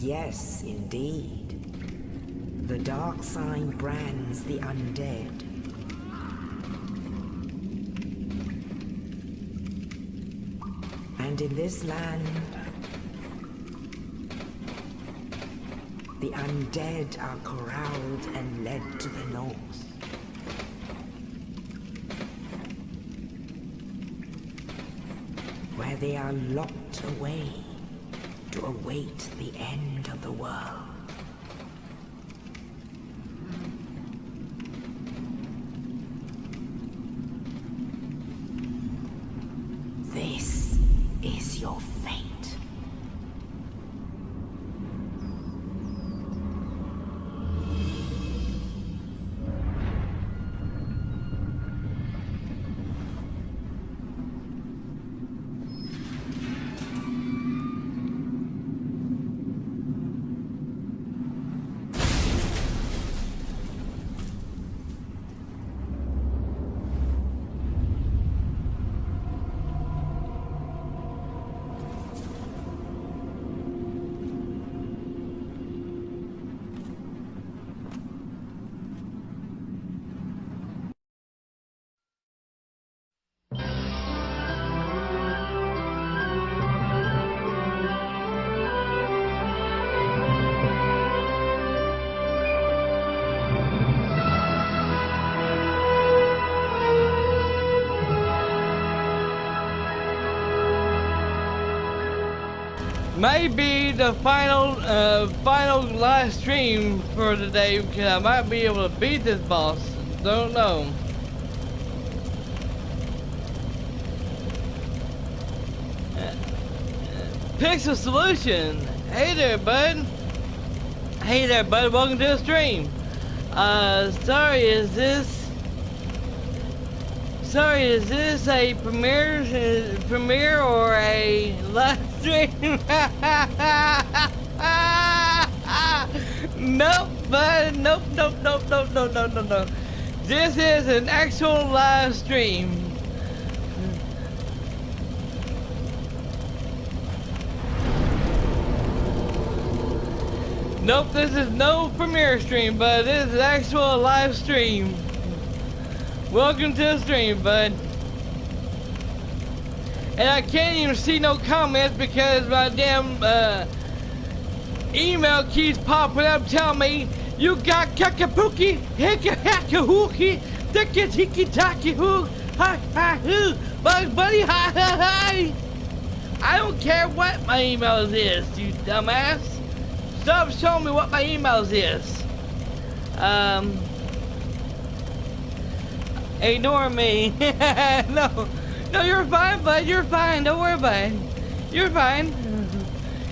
Yes, indeed. The dark sign brands the undead. And in this land, the undead are corralled and led to the north. Where they are locked away to await the end of the world. This is your fate. Maybe the final live stream for today, because I might be able to beat this boss. Don't know. Pixel Solution. Hey there, bud. Hey there, bud. Welcome to the stream. Sorry, is this a premiere or a live stream? Nope, bud. Nope. This is an actual live stream. Nope, this is no premiere stream, but this is an actual live stream. Welcome to the stream, bud. And I can't even see no comments because my damn email keeps popping up telling me you got kakapuki, hicka hacka hookie, ticka tiki taki hoo, hi hi hoo, Bugs Buddy, hi hi hi. I don't care what my emails is, you dumbass. Stop showing me what my emails is. Ignore me. No, you're fine, bud. You're fine. Don't worry about it. You're fine.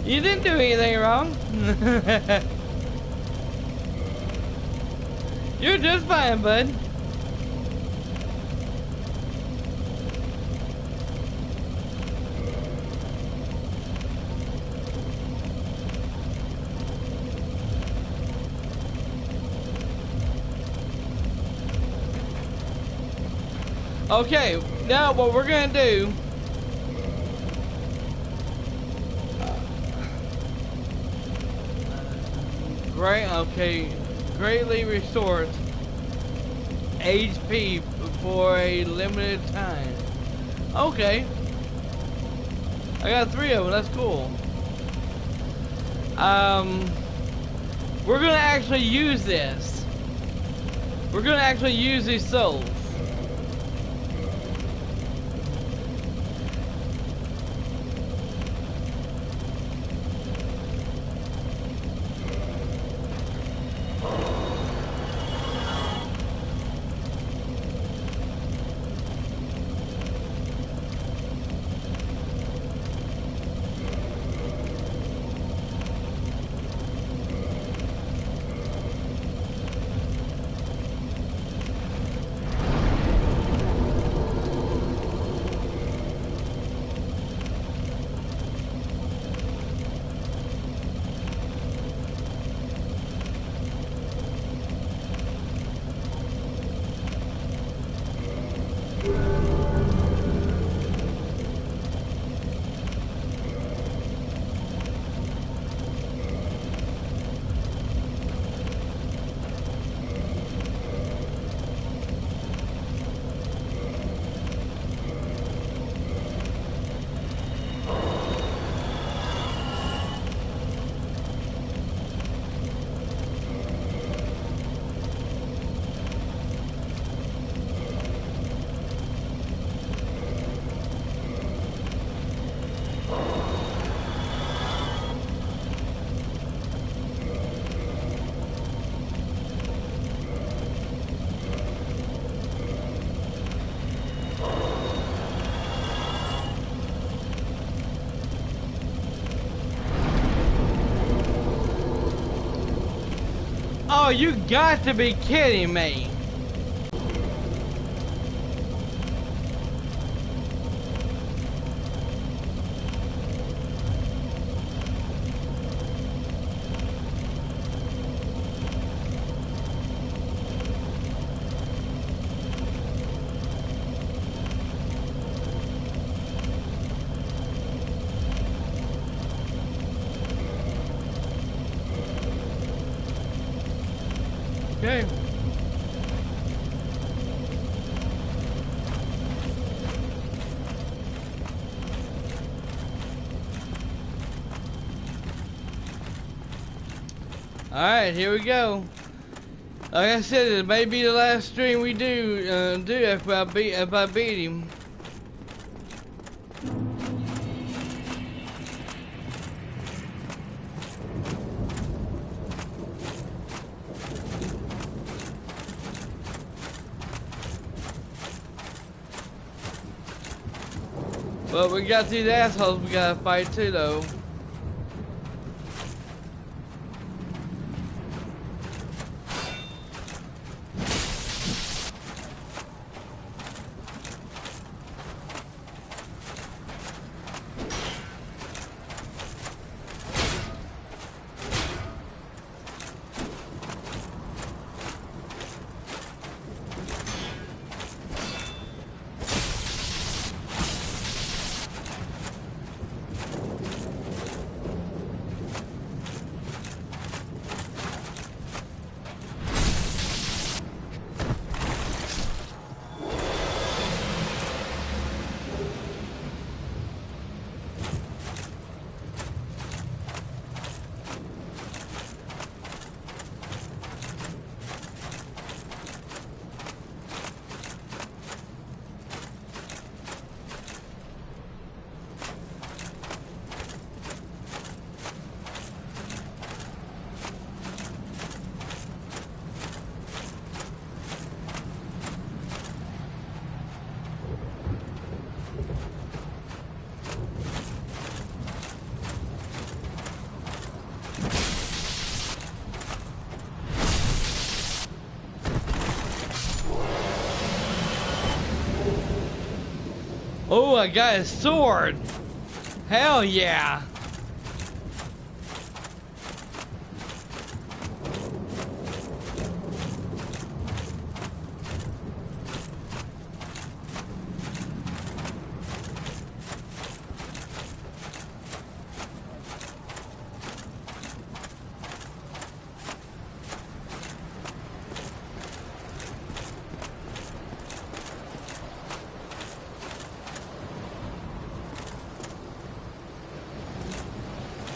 You didn't do anything wrong. You're just fine, bud. Okay, now what we're gonna do. Greatly restores HP for a limited time. Okay. I got 3 of them, that's cool. We're gonna actually use this. We're gonna actually use these souls. Oh, you got to be kidding me. Okay. Alright, here we go. Like I said, it may be the last stream we do if I beat him. But we got these assholes we gotta fight too, though. Oh, I got his sword. Hell yeah.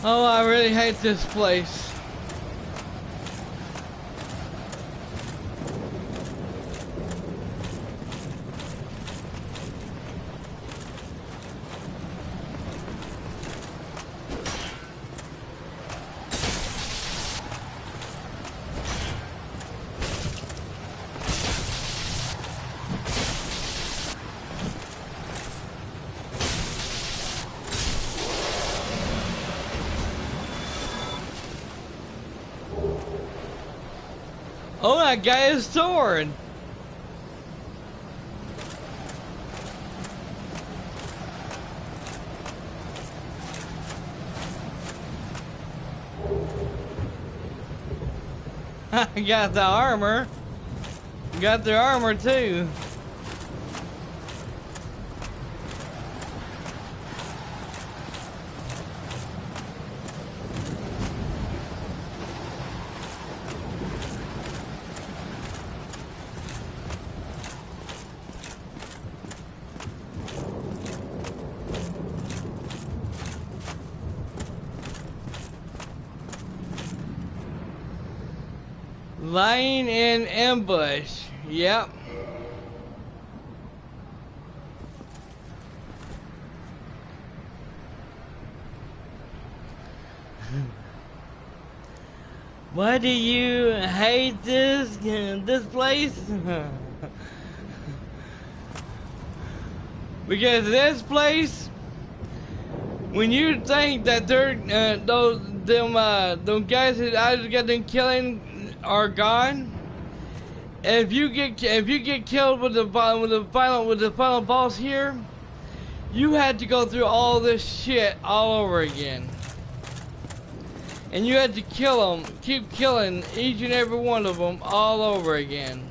Oh, I really hate this place. Oh, that guy is sword. I got the armor. Got their armor too. Lying in ambush. Yep. Why do you hate this place? Because this place, when you think that they're them guys that I just got them killing are gone. If you get killed with the final boss here, you had to go through all this shit all over again. And you had to kill them, keep killing each and every one of them all over again.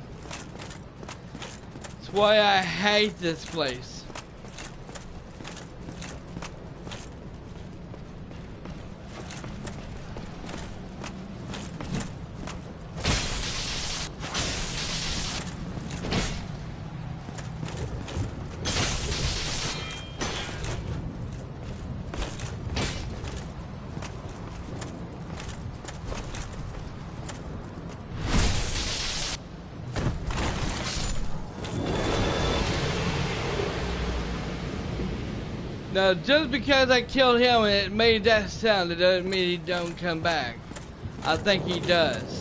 That's why I hate this place. Now, just because I killed him and it made that sound, it doesn't mean he don't come back. I think he does.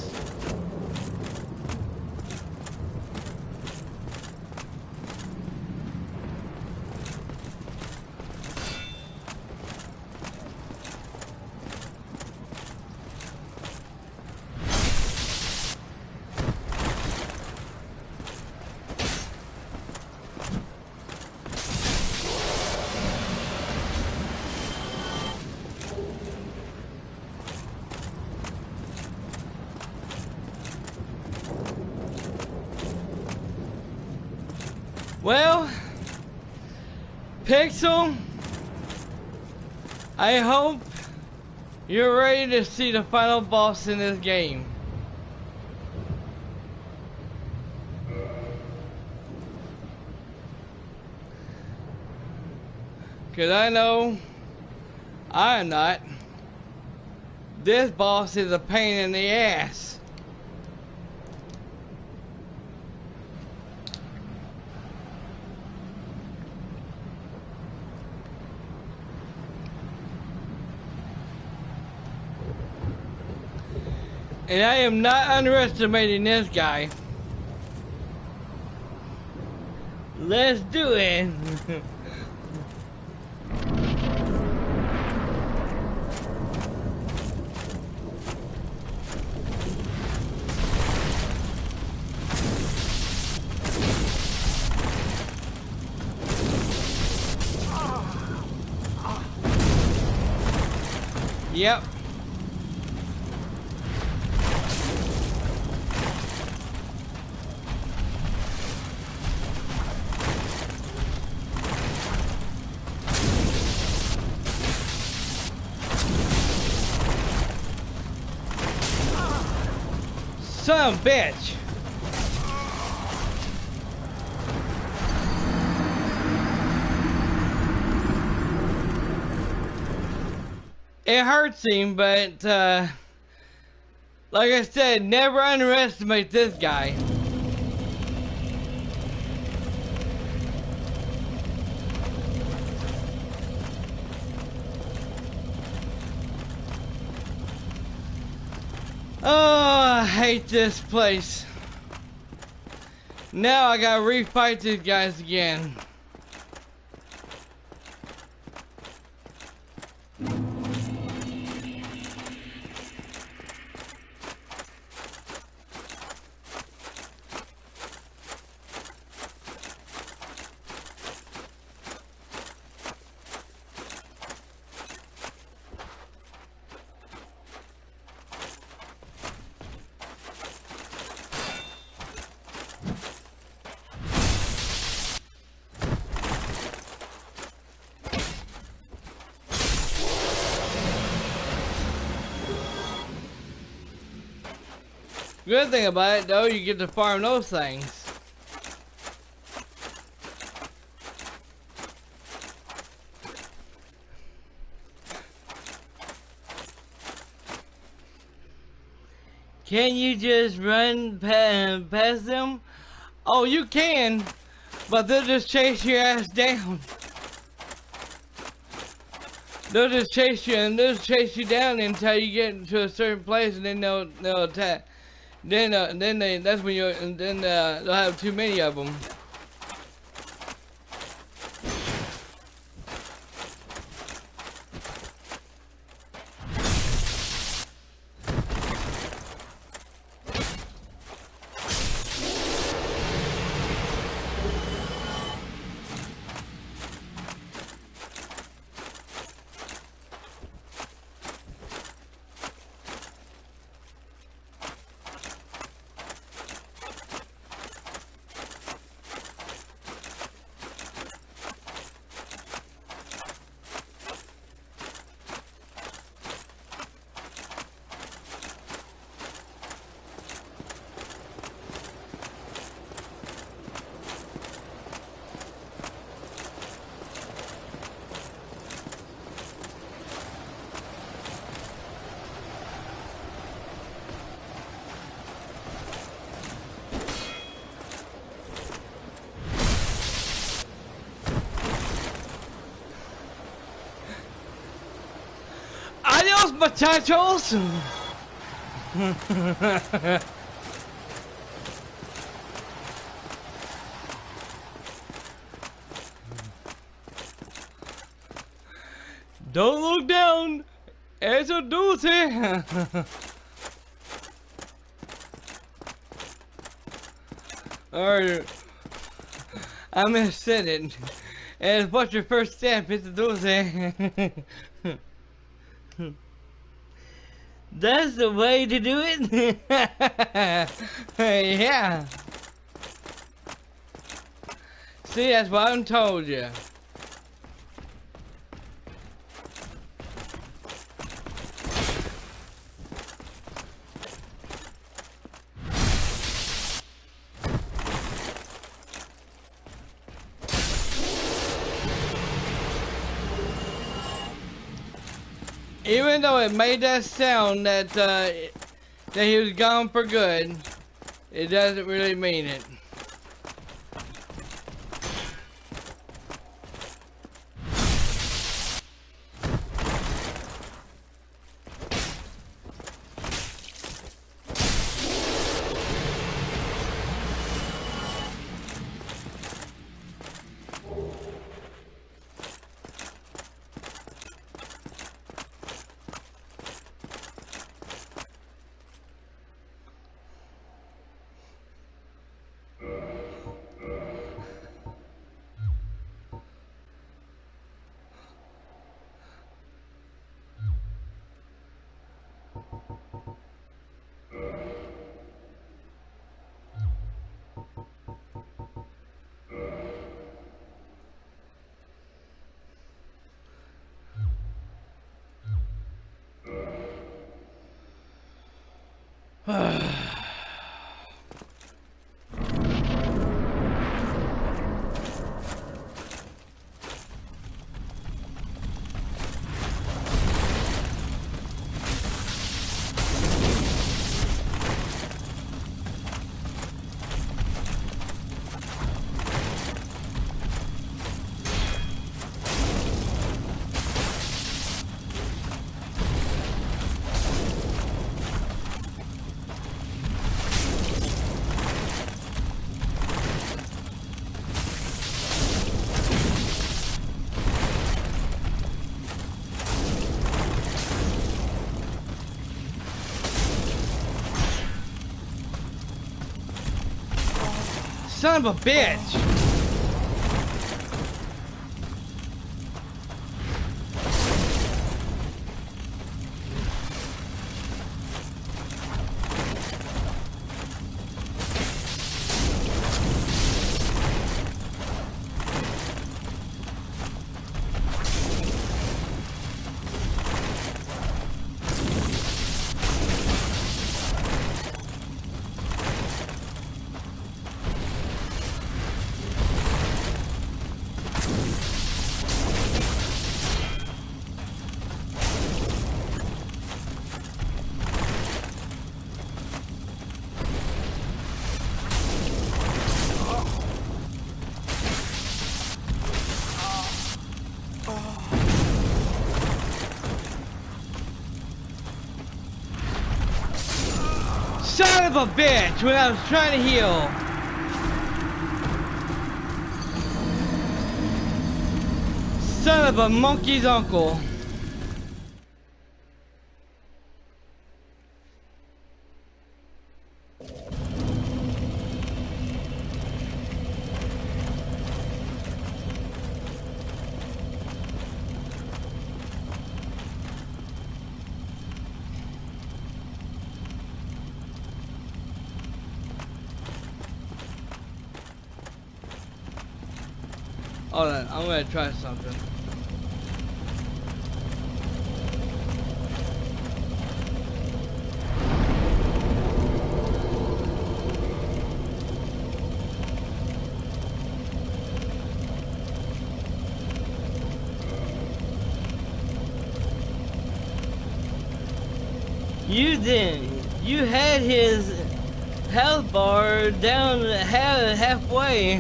Well, Pixel, I hope you're ready to see the final boss in this game. Cause I know I'm not. This boss is a pain in the ass. And I am not underestimating this guy. Let's do it. Yep. Son of a bitch. It hurts him, but like I said, never underestimate this guy. Oh, I hate this place. Now I gotta refight these guys again. Good thing about it though, you get to farm those things. Can you just run past them? Oh, you can, but they'll just chase your ass down. They'll just chase you and they'll chase you down until you get to a certain place, and then they'll attack. Then that's when they'll have too many of them. potatoes. Don't look down. Eso dulce. Or I missaid it. And what's your first step? It's dulce. That's the way to do it. Yeah. See, that's what I told you. Even though it made that sound that that he was gone for good, it doesn't really mean it. Son of a bitch! Son of a bitch, when I was trying to heal. Son of a monkey's uncle. Hold on, I'm gonna try something. You didn't. You had his health bar down halfway.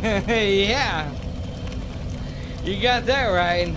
Yeah. You got that right.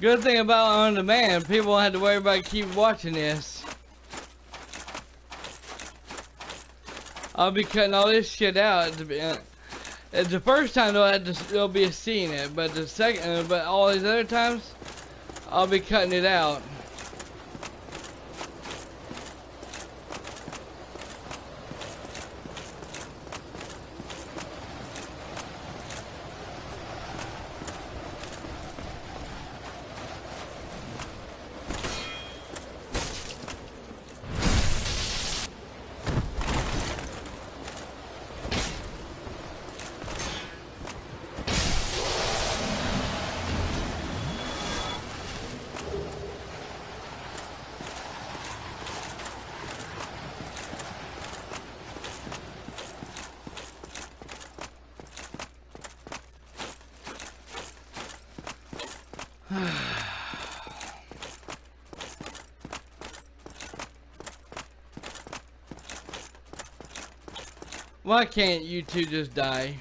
Good thing about on demand, people don't have to worry about keep watching this. I'll be cutting all this shit out. It's the first time they'll be seeing it, but the second, but all these other times, I'll be cutting it out. Why can't you two just die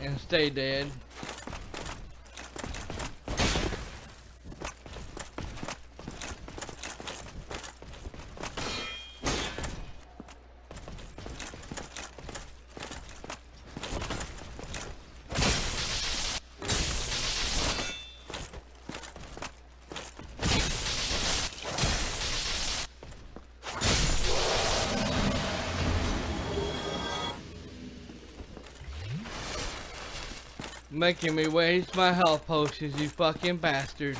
and stay dead? Making me waste my health potions, you fucking bastard.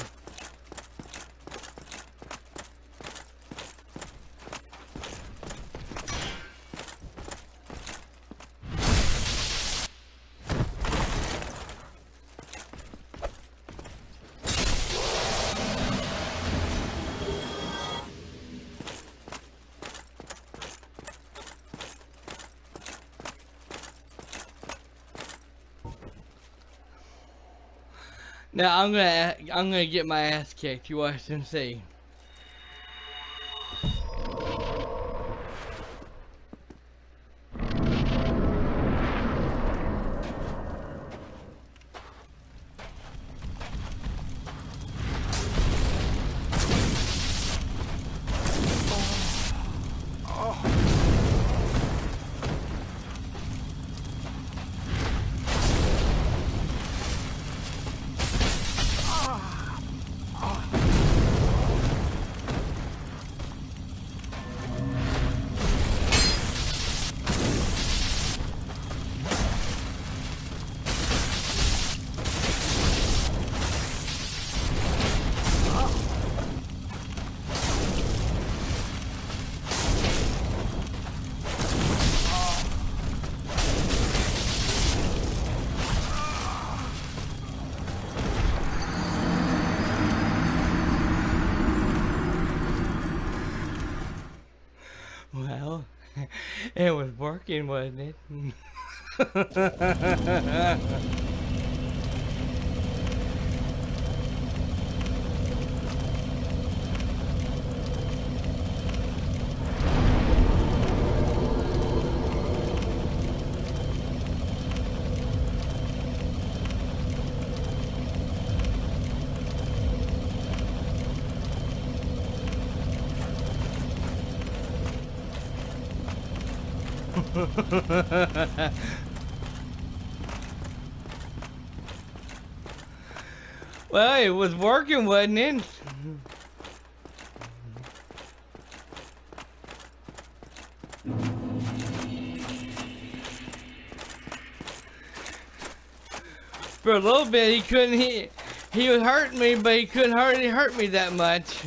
Now I'm gonna get my ass kicked. You watch and see. Well, it was working, wasn't it? Well, it was working, wasn't it? For a little bit, he couldn't hit. He was hurting me, but he couldn't hardly hurt me that much.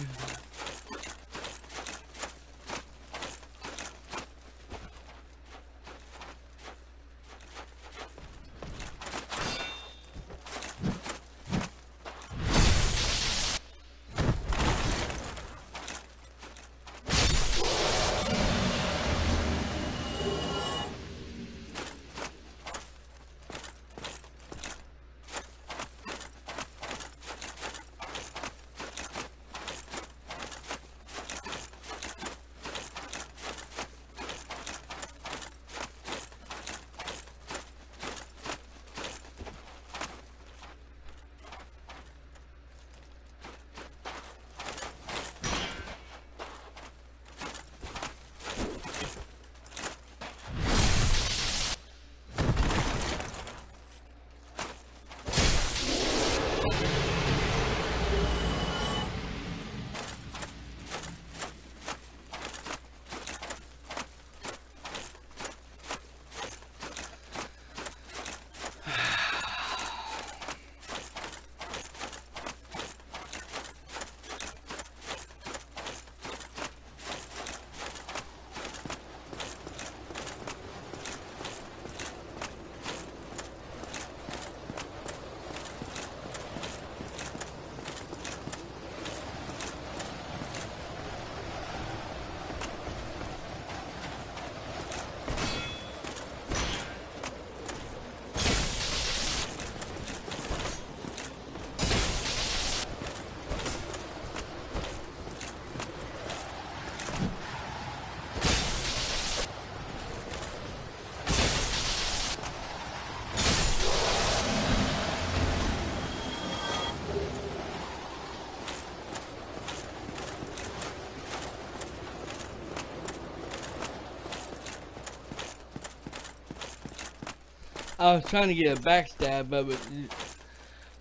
I was trying to get a backstab,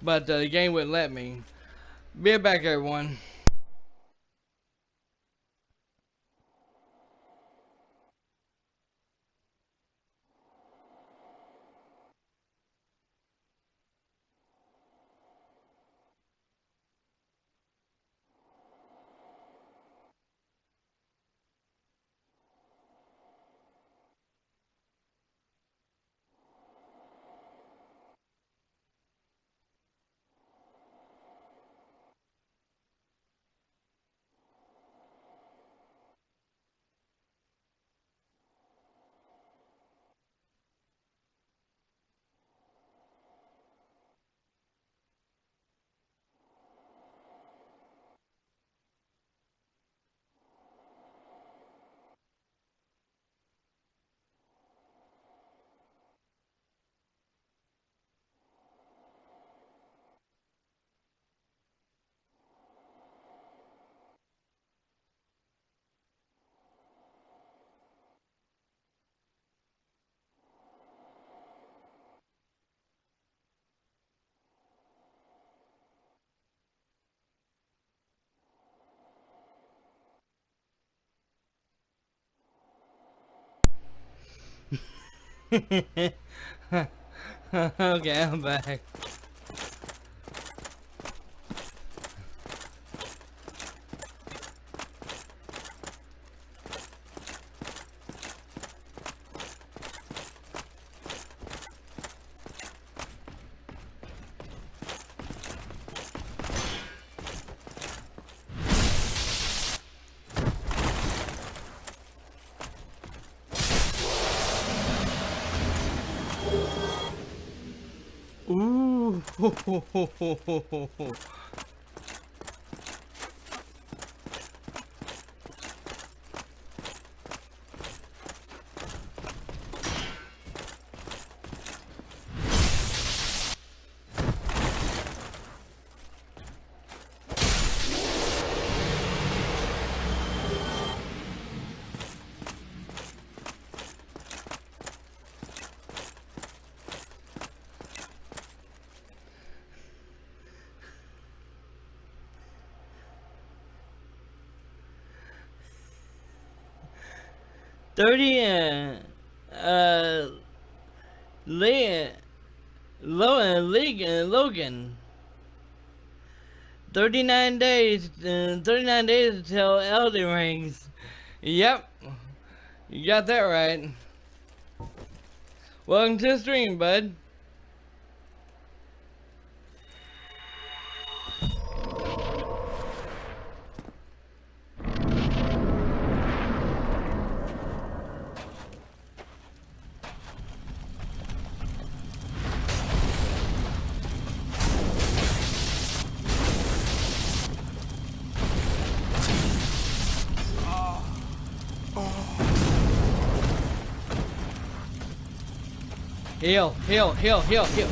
but the game wouldn't let me. Be right back, everyone. Okay, I'm back. Ooh. 30 Logan. 39 days, 39 days until Elden Rings. Yep, you got that right. Welcome to the stream, bud. Heal, heal, heal, heal, heal.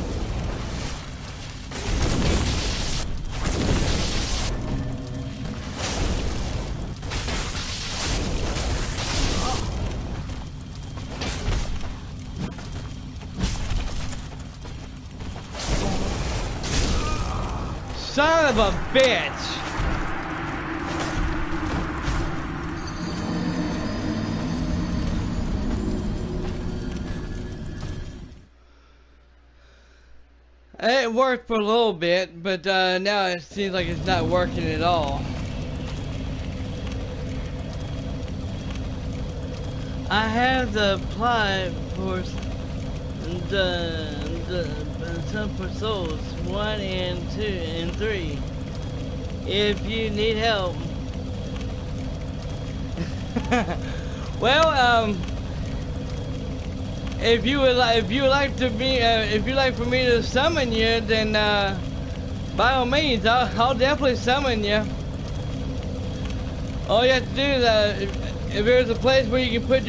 Son of a bitch! It worked for a little bit, but now it seems like it's not working at all. I have the apply for some for Souls 1 and 2 and 3. If you need help. Well, if you would like for me to summon you, then by all means, I'll definitely summon you. All you have to do is if there's a place where you can put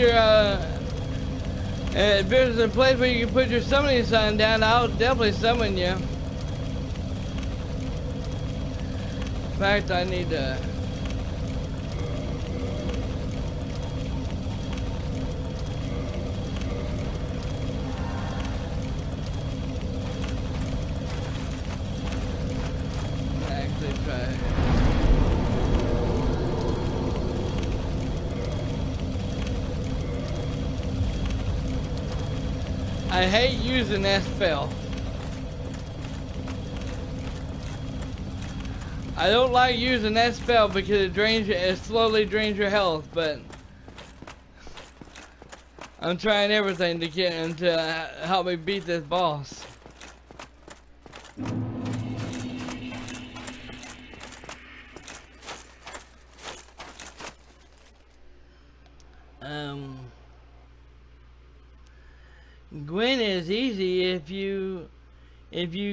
your summoning sign down, I'll definitely summon you. In fact, I need to. try. I hate using S-Fail. I don't like using S-Fail because it slowly drains your health, but I'm trying everything to get him to help me beat this boss. Gwen is easy if you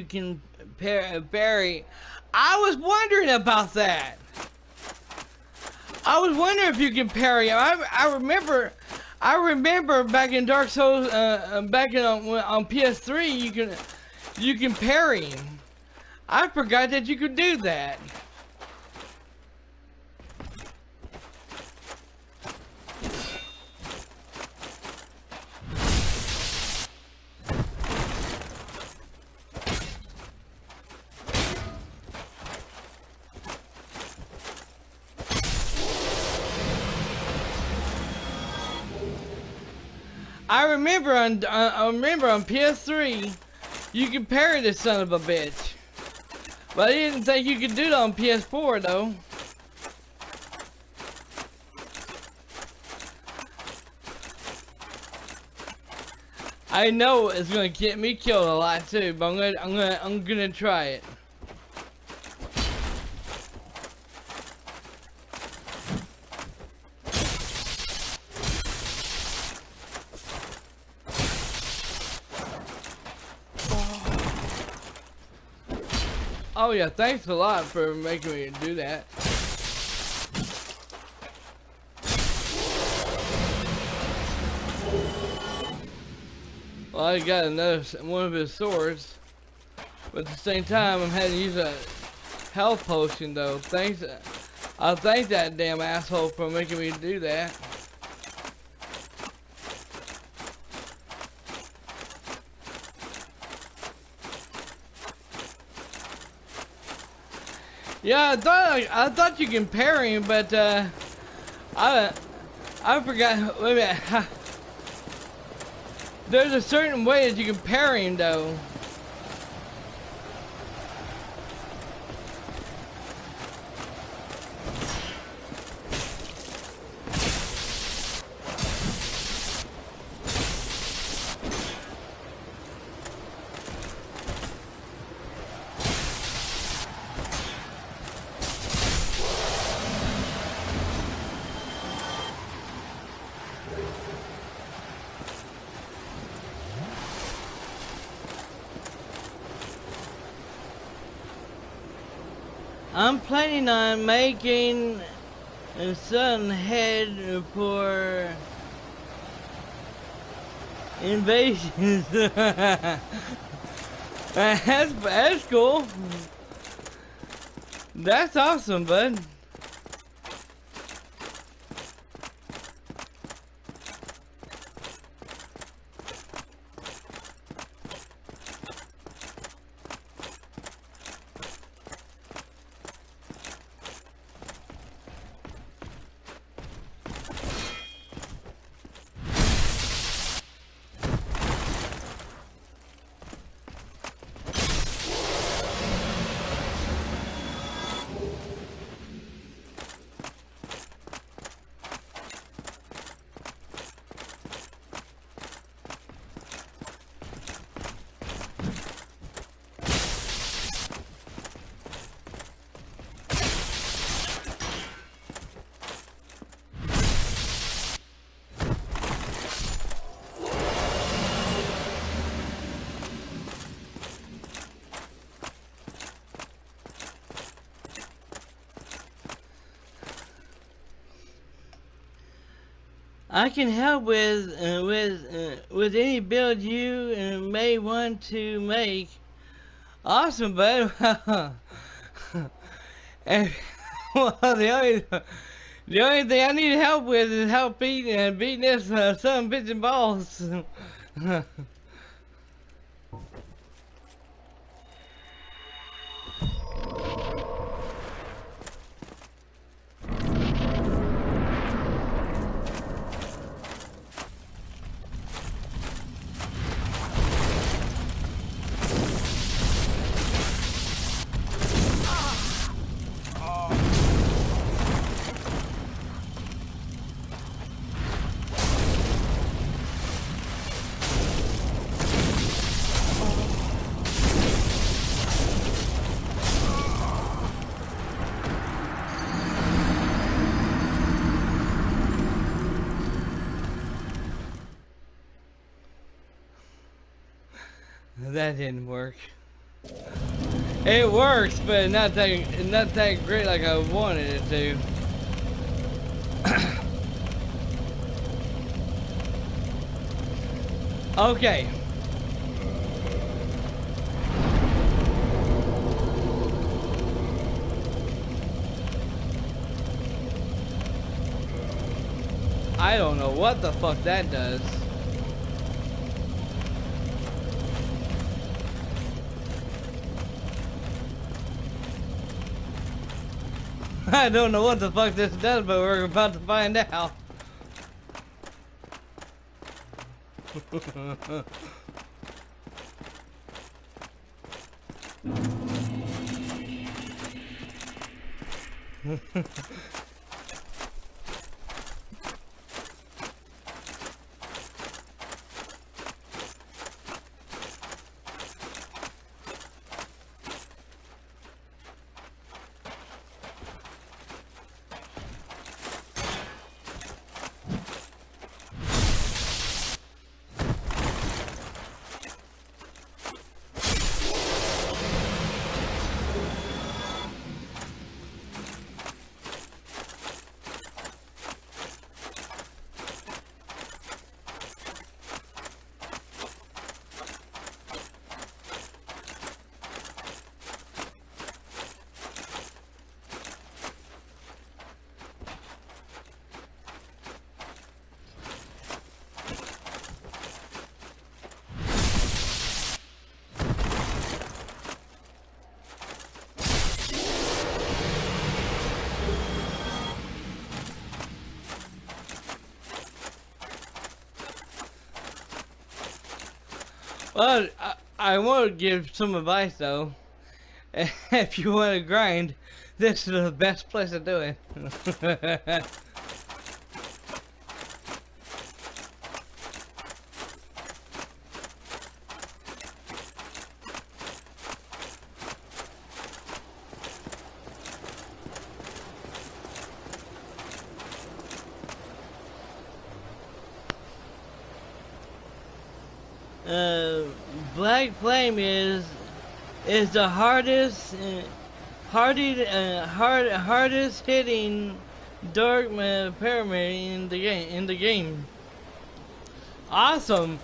can parry. I was wondering about that. I was wondering if you can parry. I remember back in Dark Souls, back on PS3, you can parry him. I forgot that you could do that. I remember on PS3, you could parry this son of a bitch, but I didn't think you could do it on PS4 though. I know it's gonna get me killed a lot too, but I'm gonna try it. Oh yeah, thanks a lot for making me do that. Well, I got one of his swords, but at the same time, I'm having to use a health potion though. Thanks, I'll thank that damn asshole for making me do that. Yeah, I thought you can parry him, but I forgot. Wait a minute. There's a certain way that you can parry him, though. I'm planning on making a sudden head for invasions. That's cool. That's awesome, bud. I can help with any build you may want to make. Awesome, bud. And well, the only thing I need help with is help beating this son of a bitch and balls. That didn't work. It works, but not that great like I wanted it to. Okay. I don't know what the fuck that does. I don't know what the fuck this does, but we're about to find out. Well, I want to give some advice though. If you want to grind, this is the best place to do it. Black Flame is the hardest hardest hitting dark pyramid in the game. Awesome,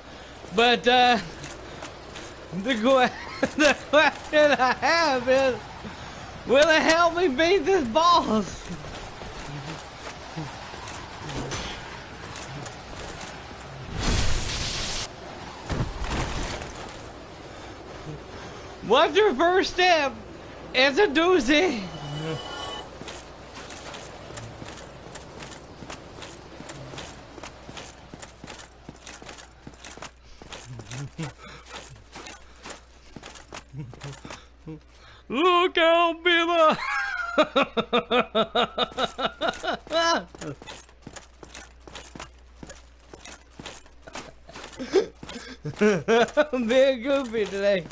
but the question I have is, will it help me beat this boss? What's your first step? It's a doozy. Look out, Billa! I'm being goofy today.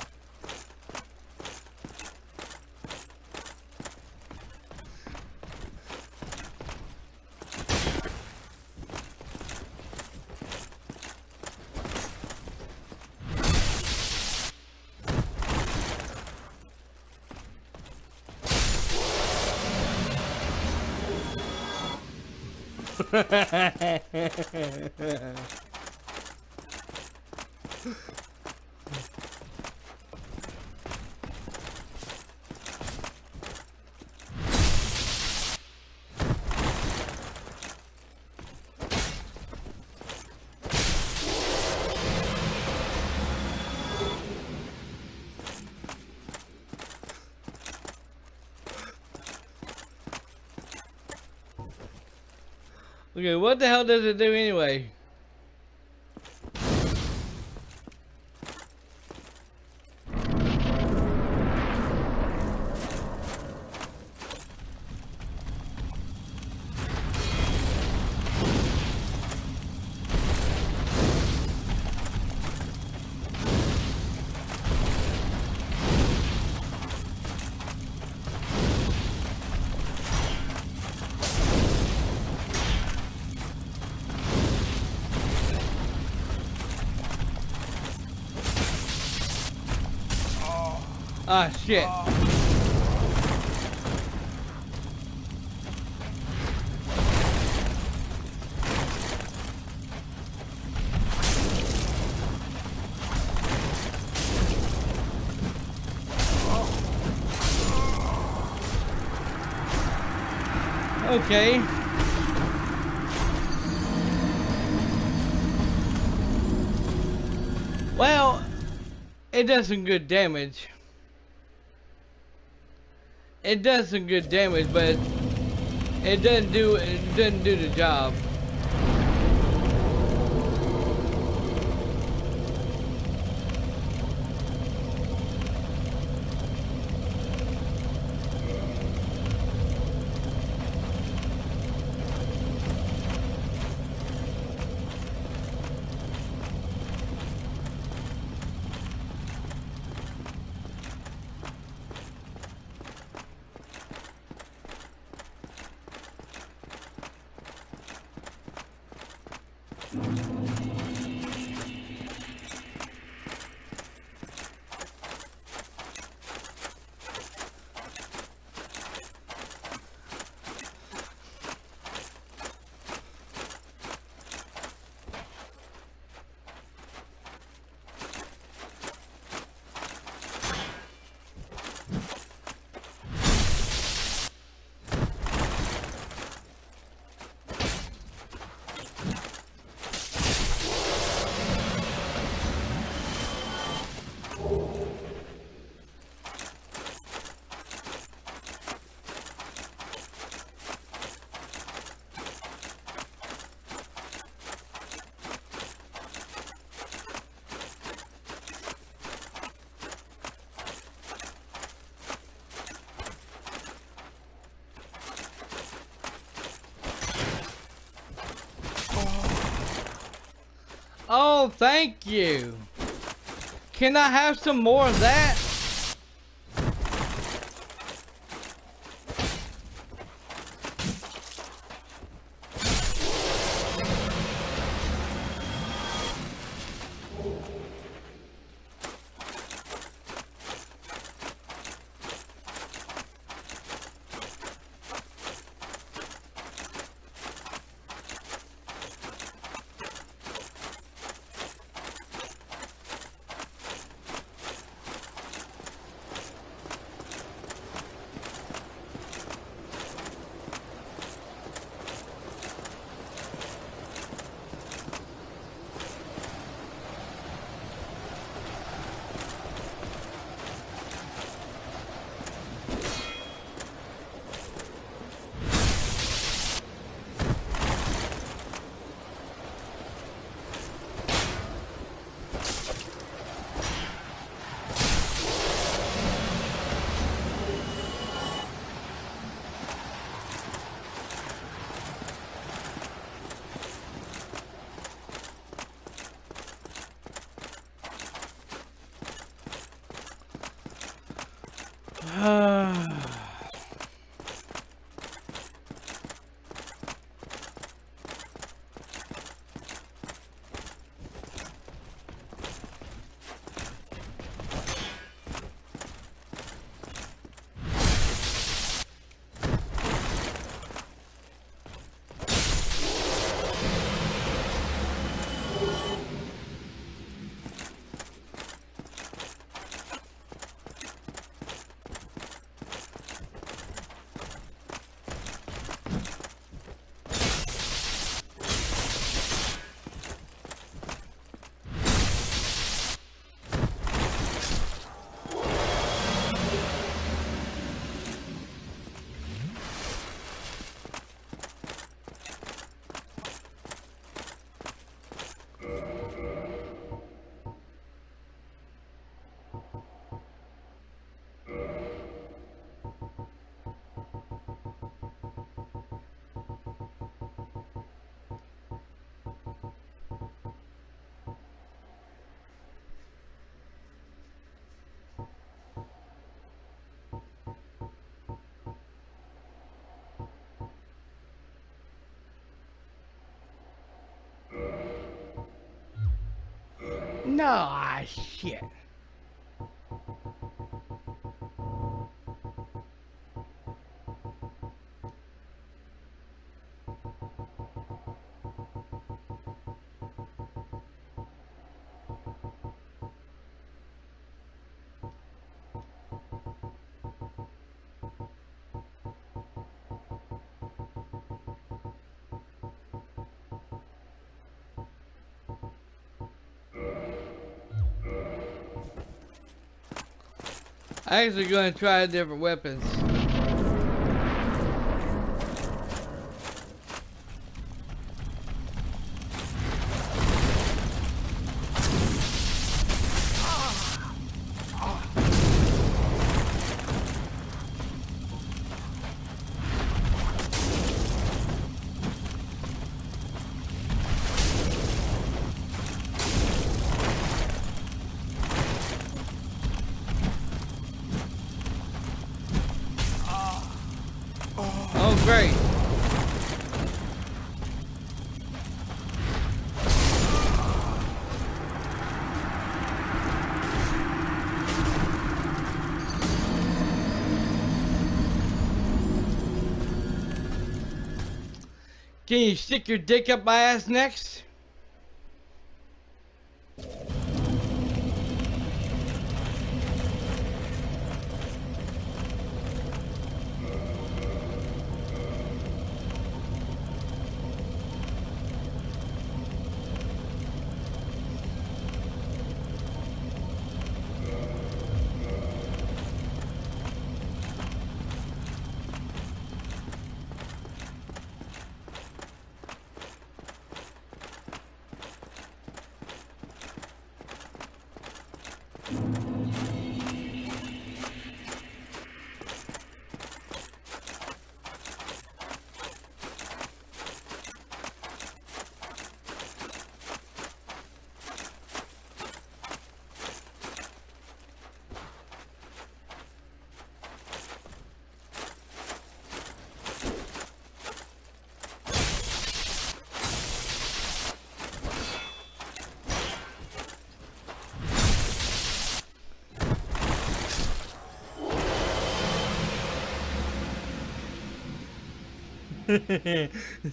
Okay, what the hell does it do anyway? Ah, shit. Okay. Well, it does some good damage. It does some good damage, but it doesn't do the job. Oh, thank you. Can I have some more of that? No, shit. I'm actually gonna try different weapons. Oh, great. Can you stick your dick up my ass next?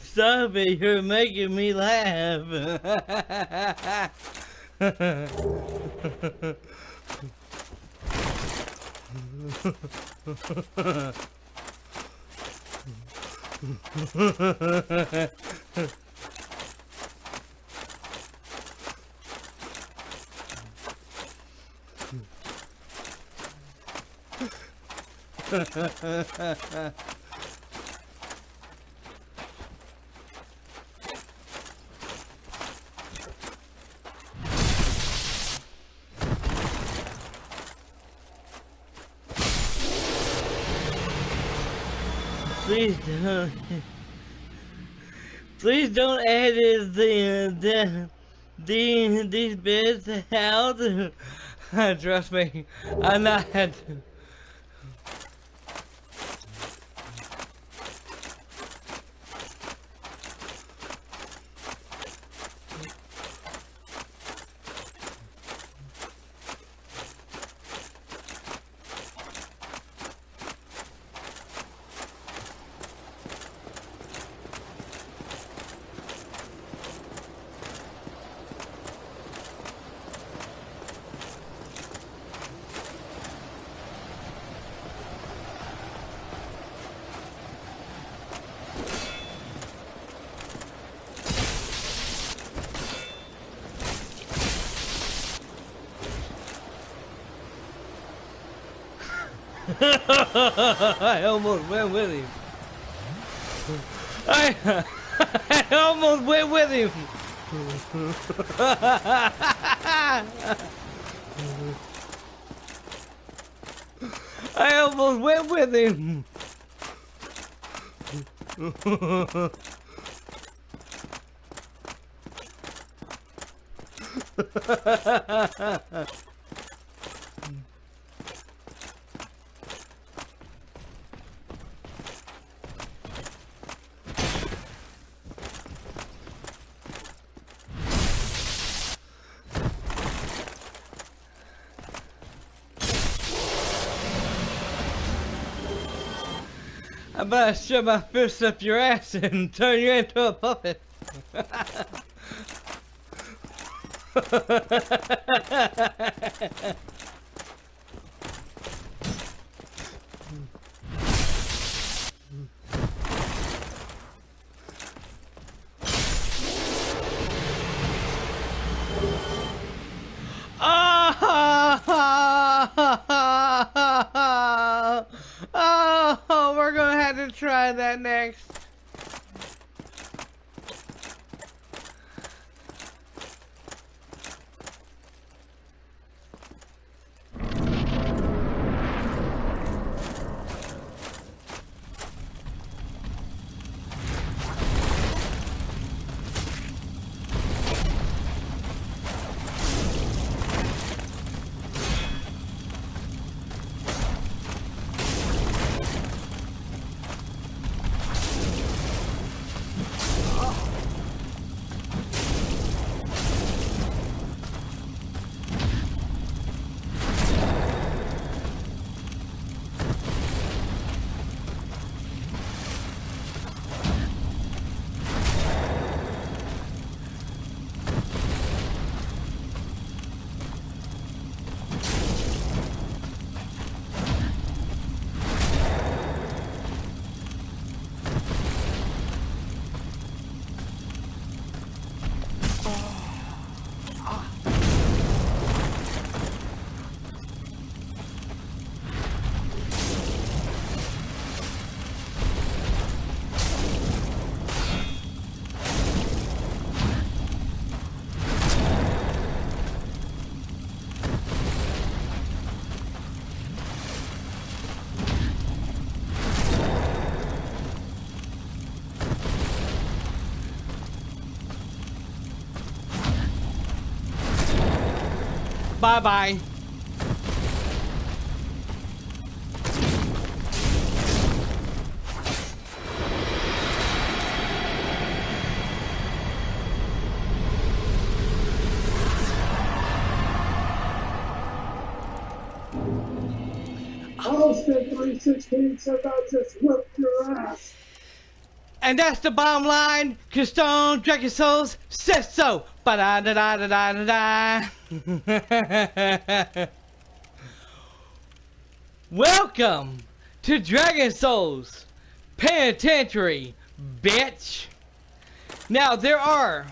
Stop it, you're making me laugh. Please don't. Please don't edit these bits out. Trust me, I'm not. I almost went with him. I almost went with him. I almost went with him. I better shove my fist up your ass and turn you into a puppet. try that next. Bye-bye. Austin 316 said I just whipped your ass. And that's the bottom line, cause Stone Dragon Souls says so. Ba-da-da-da-da-da-da. Welcome to Dragon Souls Penitentiary, bitch. Now there are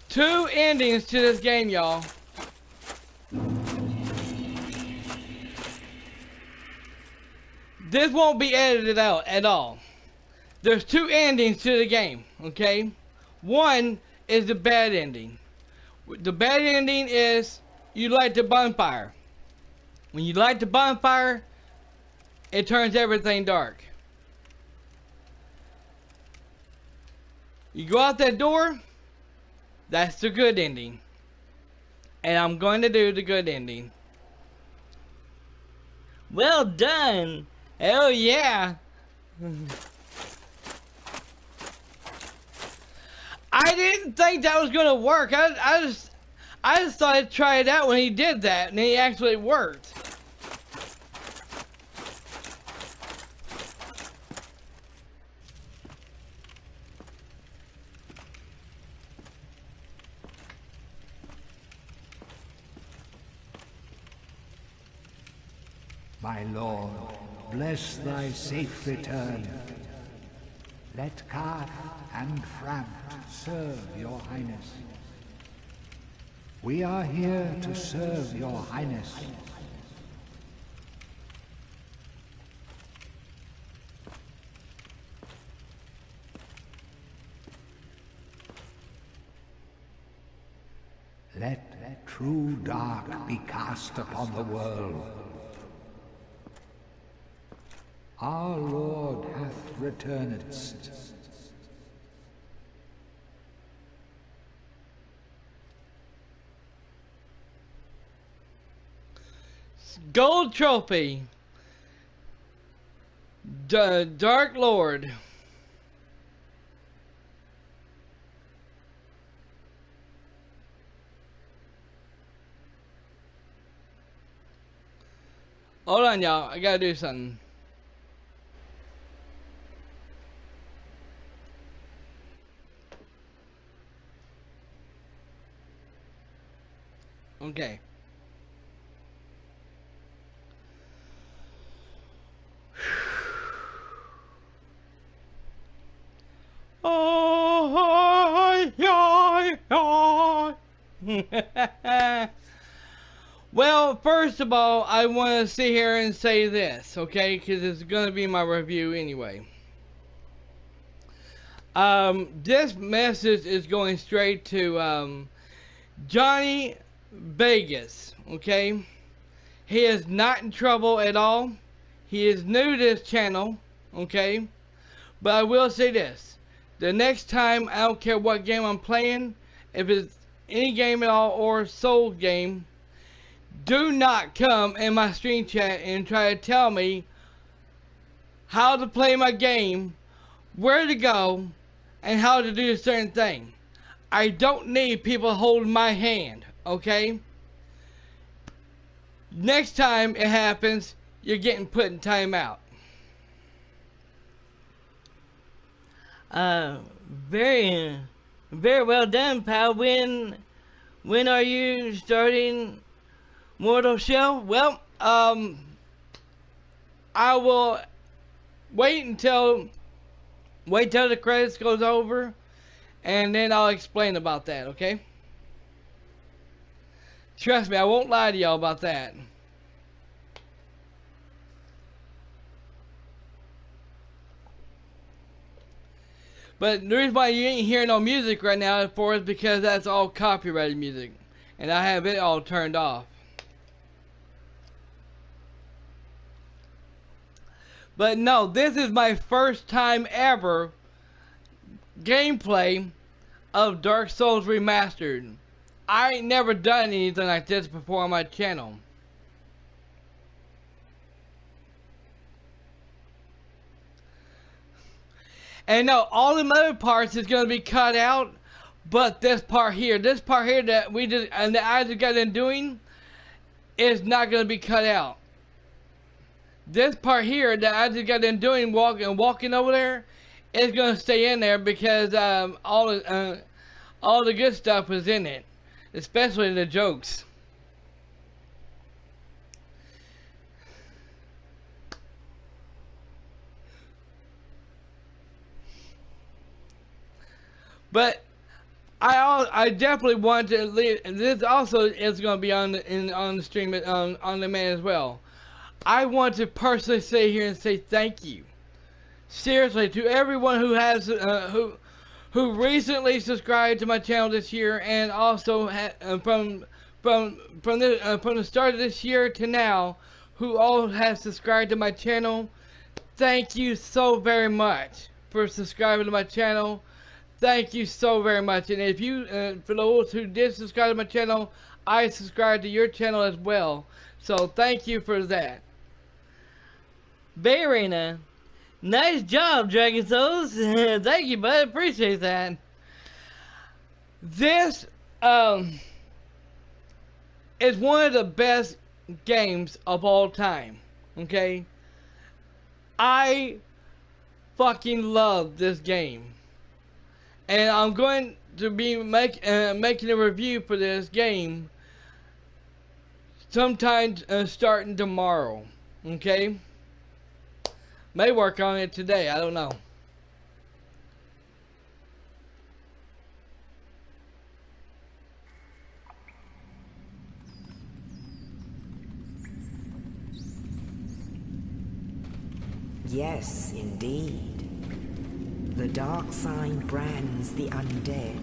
two endings to this game, y'all. This won't be edited out at all. There's two endings to the game, okay? One is the bad ending. The bad ending is you light the bonfire. When you light the bonfire, it turns everything dark. You go out that door, that's the good ending. And I'm going to do the good ending. Well done! Hell yeah! I didn't think that was gonna work. I just thought I'd try it out when he did that, and it actually worked. My lord, bless thy safe return. Let Karth and Framt serve your highness. We are here to serve your highness. Let true dark be cast upon the world. Our Lord hath returned. Gold trophy. Dark Lord. Hold on, y'all. I gotta do something. Okay. Oh, Well, first of all, I want to sit here and say this, okay? Because it's going to be my review anyway. This message is going straight to Johnny Vegas, okay? He is not in trouble at all. He is new to this channel, okay? But I will say this. The next time, I don't care what game I'm playing, if it's any game at all or Souls game, do not come in my stream chat and try to tell me how to play my game, where to go, and how to do a certain thing. I don't need people holding my hand, okay? Next time it happens, you're getting put in timeout. Very well done, pal. When are you starting Mortal Shell? Well, I will wait till the credits goes over, and then I'll explain about that, okay? Trust me, I won't lie to y'all about that. But the reason why you ain't hearing no music right now for is because that's all copyrighted music, and I have it all turned off. But no, this is my first time ever gameplay of Dark Souls Remastered. I ain't never done anything like this before on my channel. And no, all the other parts is going to be cut out, but this part here that we just, and that I just got in doing, is not going to be cut out. This part here that I just got in doing, walking over there, is going to stay in there because all the good stuff is in it, especially the jokes. But I definitely want to leave. This also is going to be on the stream on demand as well. I want to personally sit here and say thank you, seriously, to everyone who has who recently subscribed to my channel this year, and also from the start of this year to now, who all have subscribed to my channel. Thank you so very much for subscribing to my channel. Thank you so very much. And if you, for those who did subscribe to my channel, I subscribe to your channel as well. So thank you for that. very nice job, Dragon Souls. Thank you, bud. Appreciate that. This is one of the best games of all time. Okay? I fucking love this game. And I'm going to be making a review for this game sometime starting tomorrow. Okay? May work on it today, I don't know. Yes, indeed. The dark sign brands the undead.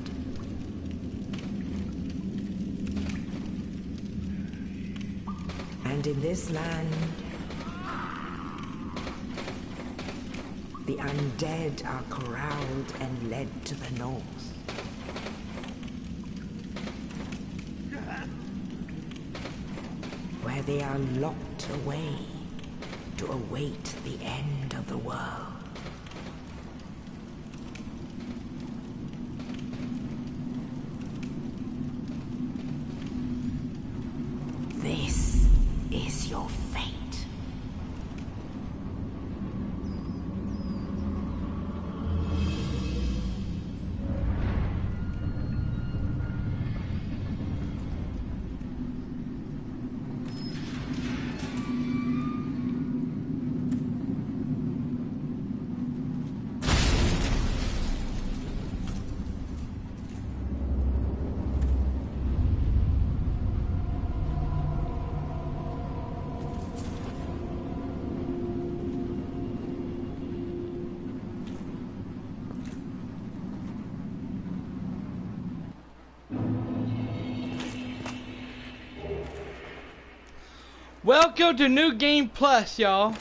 And in this land, the undead are corralled and led to the north. Where they are locked away to await the end of the world. This is your fate. Welcome to New Game Plus, y'all.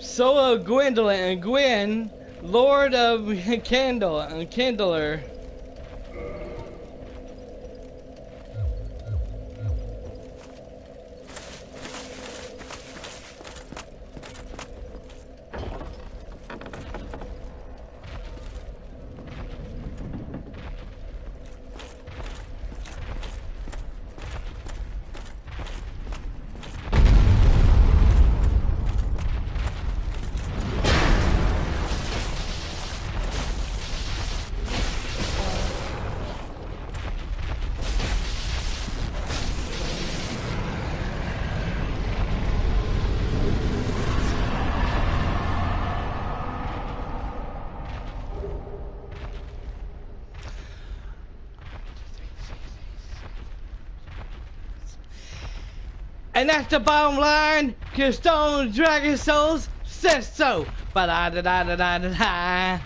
So Gwendolyn, Gwen, Lord of Kindler. And that's the bottom line, cause Stone Dragon Souls says so. Ba-da-da-da-da-da-da.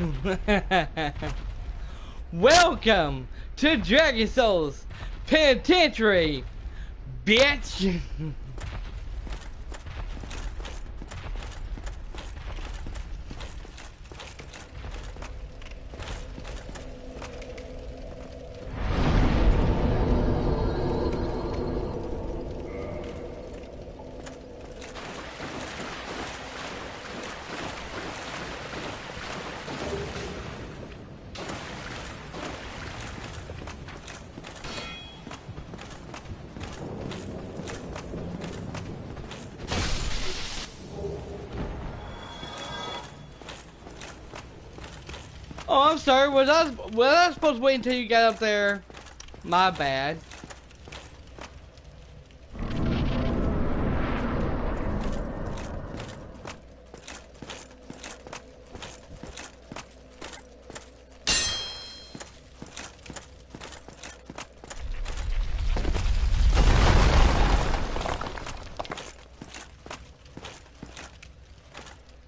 Welcome to Dragon Souls Penitentiary, bitch. Oh, I'm sorry. Was I supposed to wait until you got up there? My bad.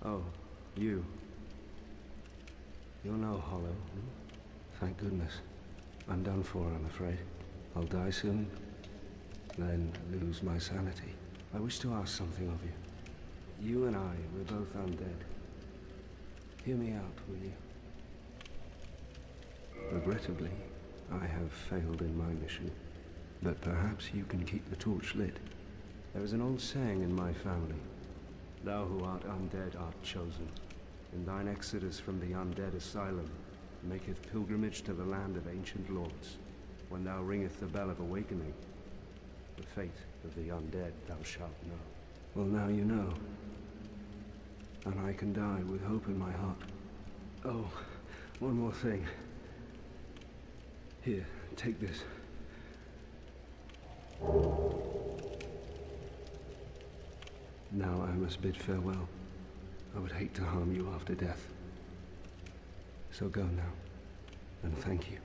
Oh, you. You're no hollow. Thank goodness. I'm done for, I'm afraid. I'll die soon, then lose my sanity. I wish to ask something of you. You and I, we're both undead. Hear me out, will you? Regrettably, I have failed in my mission, but perhaps you can keep the torch lit. There is an old saying in my family. Thou who art undead art chosen. In thine exodus from the undead asylum, maketh pilgrimage to the land of ancient lords. When thou ringeth the bell of awakening, the fate of the undead thou shalt know. Well, now you know. And I can die with hope in my heart. Oh, one more thing. Here, take this. Now I must bid farewell. I would hate to harm you after death. So go now, and thank you.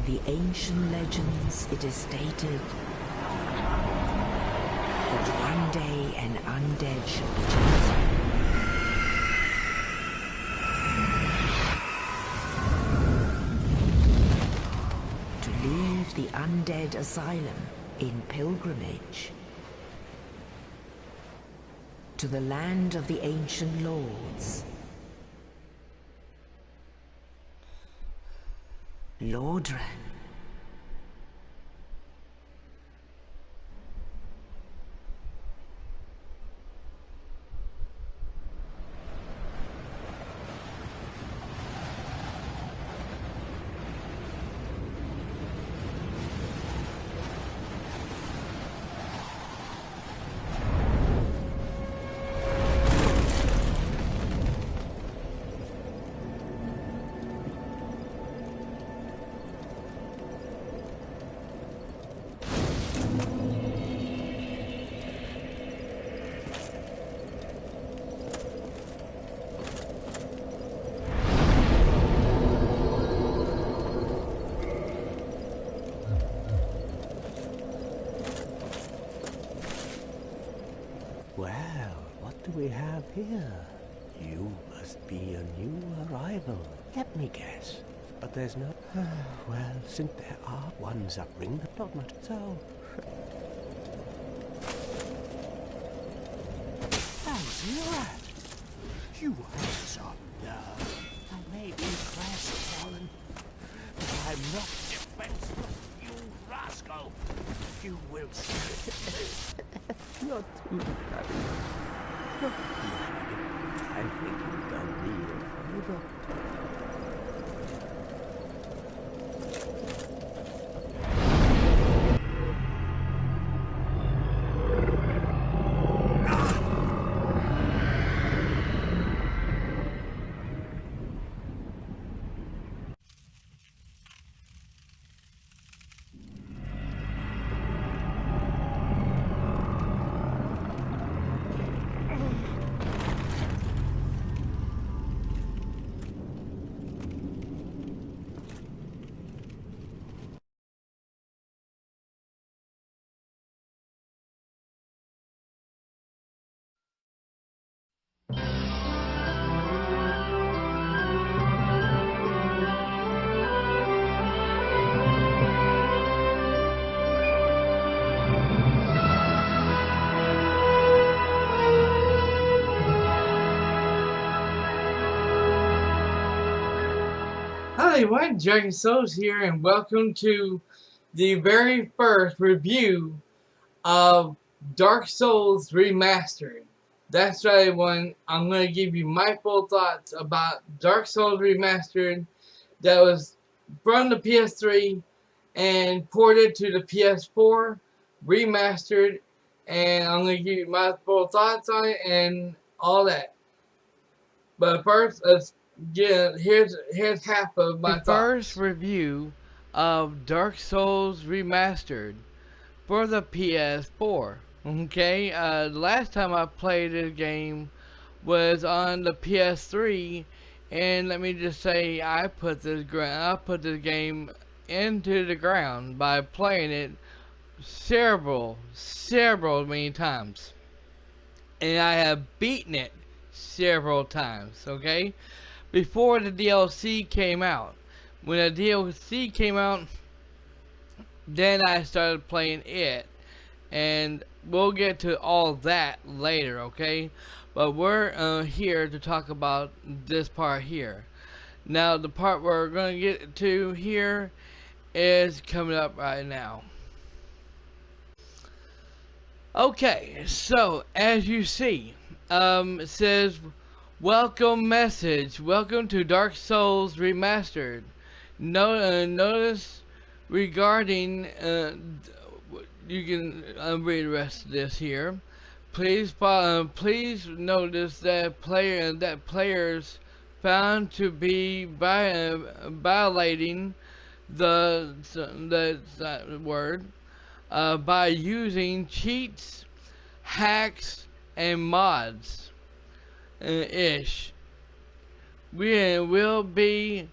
In the ancient legends, it is stated that one day an undead shall be chosen. To leave the undead asylum in pilgrimage to the land of the ancient lords. Lordran. Well, what do we have here? You must be a new arrival. Let me guess. But there's no... well, since there are ones that ring the not much. So... how's that? You have some nerve. I may be class foreign, but I'm not defenseless, you rascal. You will see. Not too bad. Not too bad. I think you've done me a favor. Hi everyone, Dragon Souls here, and welcome to the very first review of Dark Souls Remastered. That's right everyone, I'm going to give you my full thoughts about Dark Souls Remastered that was from the PS3 and ported to the PS4, remastered, and I'm going to give you my full thoughts on it and all that. But first, let's get here's half of my thoughts. First review of Dark Souls Remastered for the PS4. Okay, the last time I played this game was on the PS3, and let me just say I put this game into the ground by playing it several many times, and I have beaten it several times. Okay, before the DLC came out. When the DLC came out, then I started playing it, and we'll get to all that later, okay? But we're here to talk about this part here. Now, the part we're going to get to here is coming up right now. Okay, so as you see, it says, welcome message, welcome to Dark Souls Remastered. Notice regarding, you can read the rest of this here. Please notice that players found to be violating the word by using cheats, hacks, and mods. We will be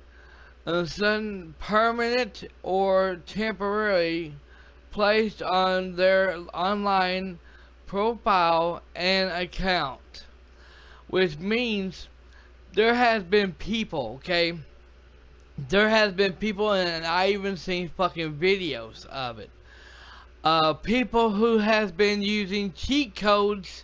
sudden permanent or temporarily placed on their online profile and account, which means there has been people, okay? There has been people, and I even seen fucking videos of it. People who has been using cheat codes,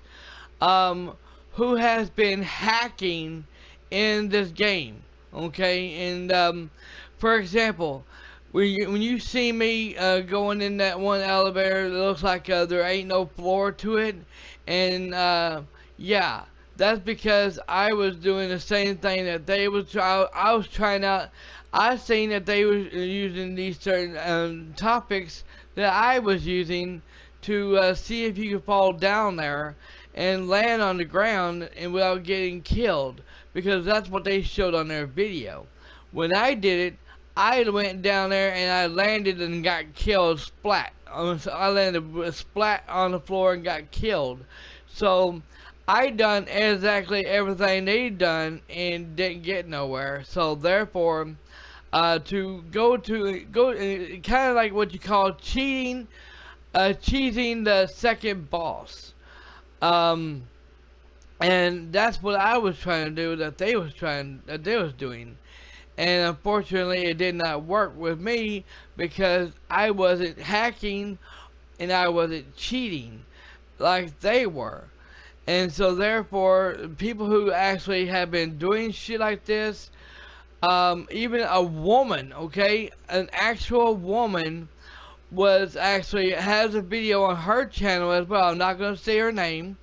who has been hacking in this game, okay? And for example, when you see me going in that one elevator, it looks like there ain't no floor to it, and yeah, that's because I was doing the same thing that they was. I was trying out. I seen that they was using these certain topics that I was using to see if you could fall down there and land on the ground and without getting killed, because that's what they showed on their video. When I did it, I went down there and I landed and got killed splat. I landed splat on the floor and got killed. So I done exactly everything they done and didn't get nowhere. So therefore, to go kind of like what you call cheating, cheating the second boss. And that's what I was trying to do, that they was doing. And unfortunately, it did not work with me because I wasn't hacking and I wasn't cheating like they were. And so therefore, people who actually have been doing shit like this, even a woman, okay, an actual woman was actually has a video on her channel as well. I'm not going to say her name,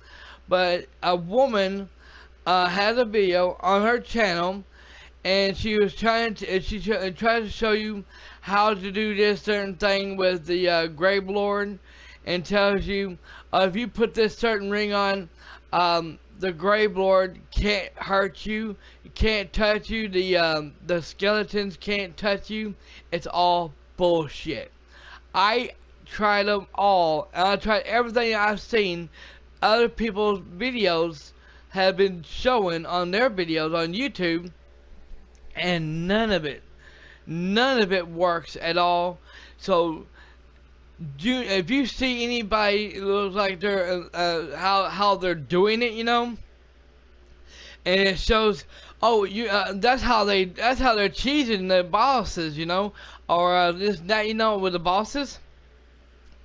but a woman has a video on her channel, and she was trying to show you how to do this certain thing with the Grave Lord, and tells you if you put this certain ring on, the Grave Lord can't hurt you, can't touch you, the skeletons can't touch you. It's all bullshit. I tried them all, and I tried everything I've seen. Other people's videos have been showing on their videos on YouTube, and none of it works at all. So if you see anybody who looks like they're how they're doing it, you know, and it shows, oh, that's how they're cheating the bosses, you know, or this that, you know, with the bosses,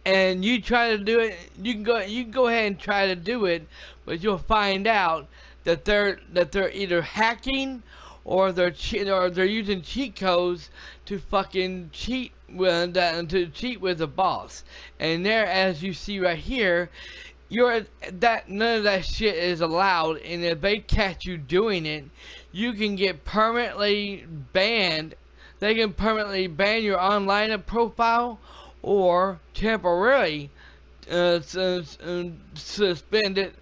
and you try to do it, you can go ahead and try to do it, but you'll find out that they're either hacking or they're using cheat codes to fucking cheat with the boss. And there, as you see right here, none of that shit is allowed, and if they catch you doing it, you can get permanently banned. They can permanently ban your online profile, or temporarily suspend it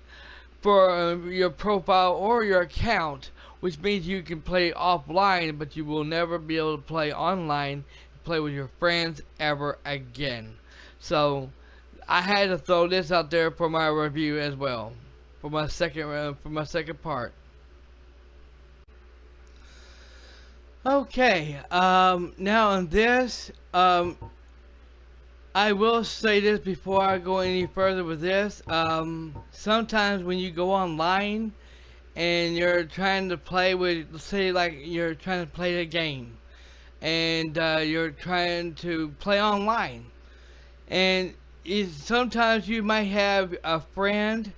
for your profile or your account, which means you can play offline, but you will never be able to play online, play with your friends ever again. So I had to throw this out there for my review as well, for my second part. Okay, now on this, I will say this before I go any further with this. Sometimes when you go online and you're trying to play with, let's say like you're trying to play a game, and you're trying to play online, and sometimes you might have a friend,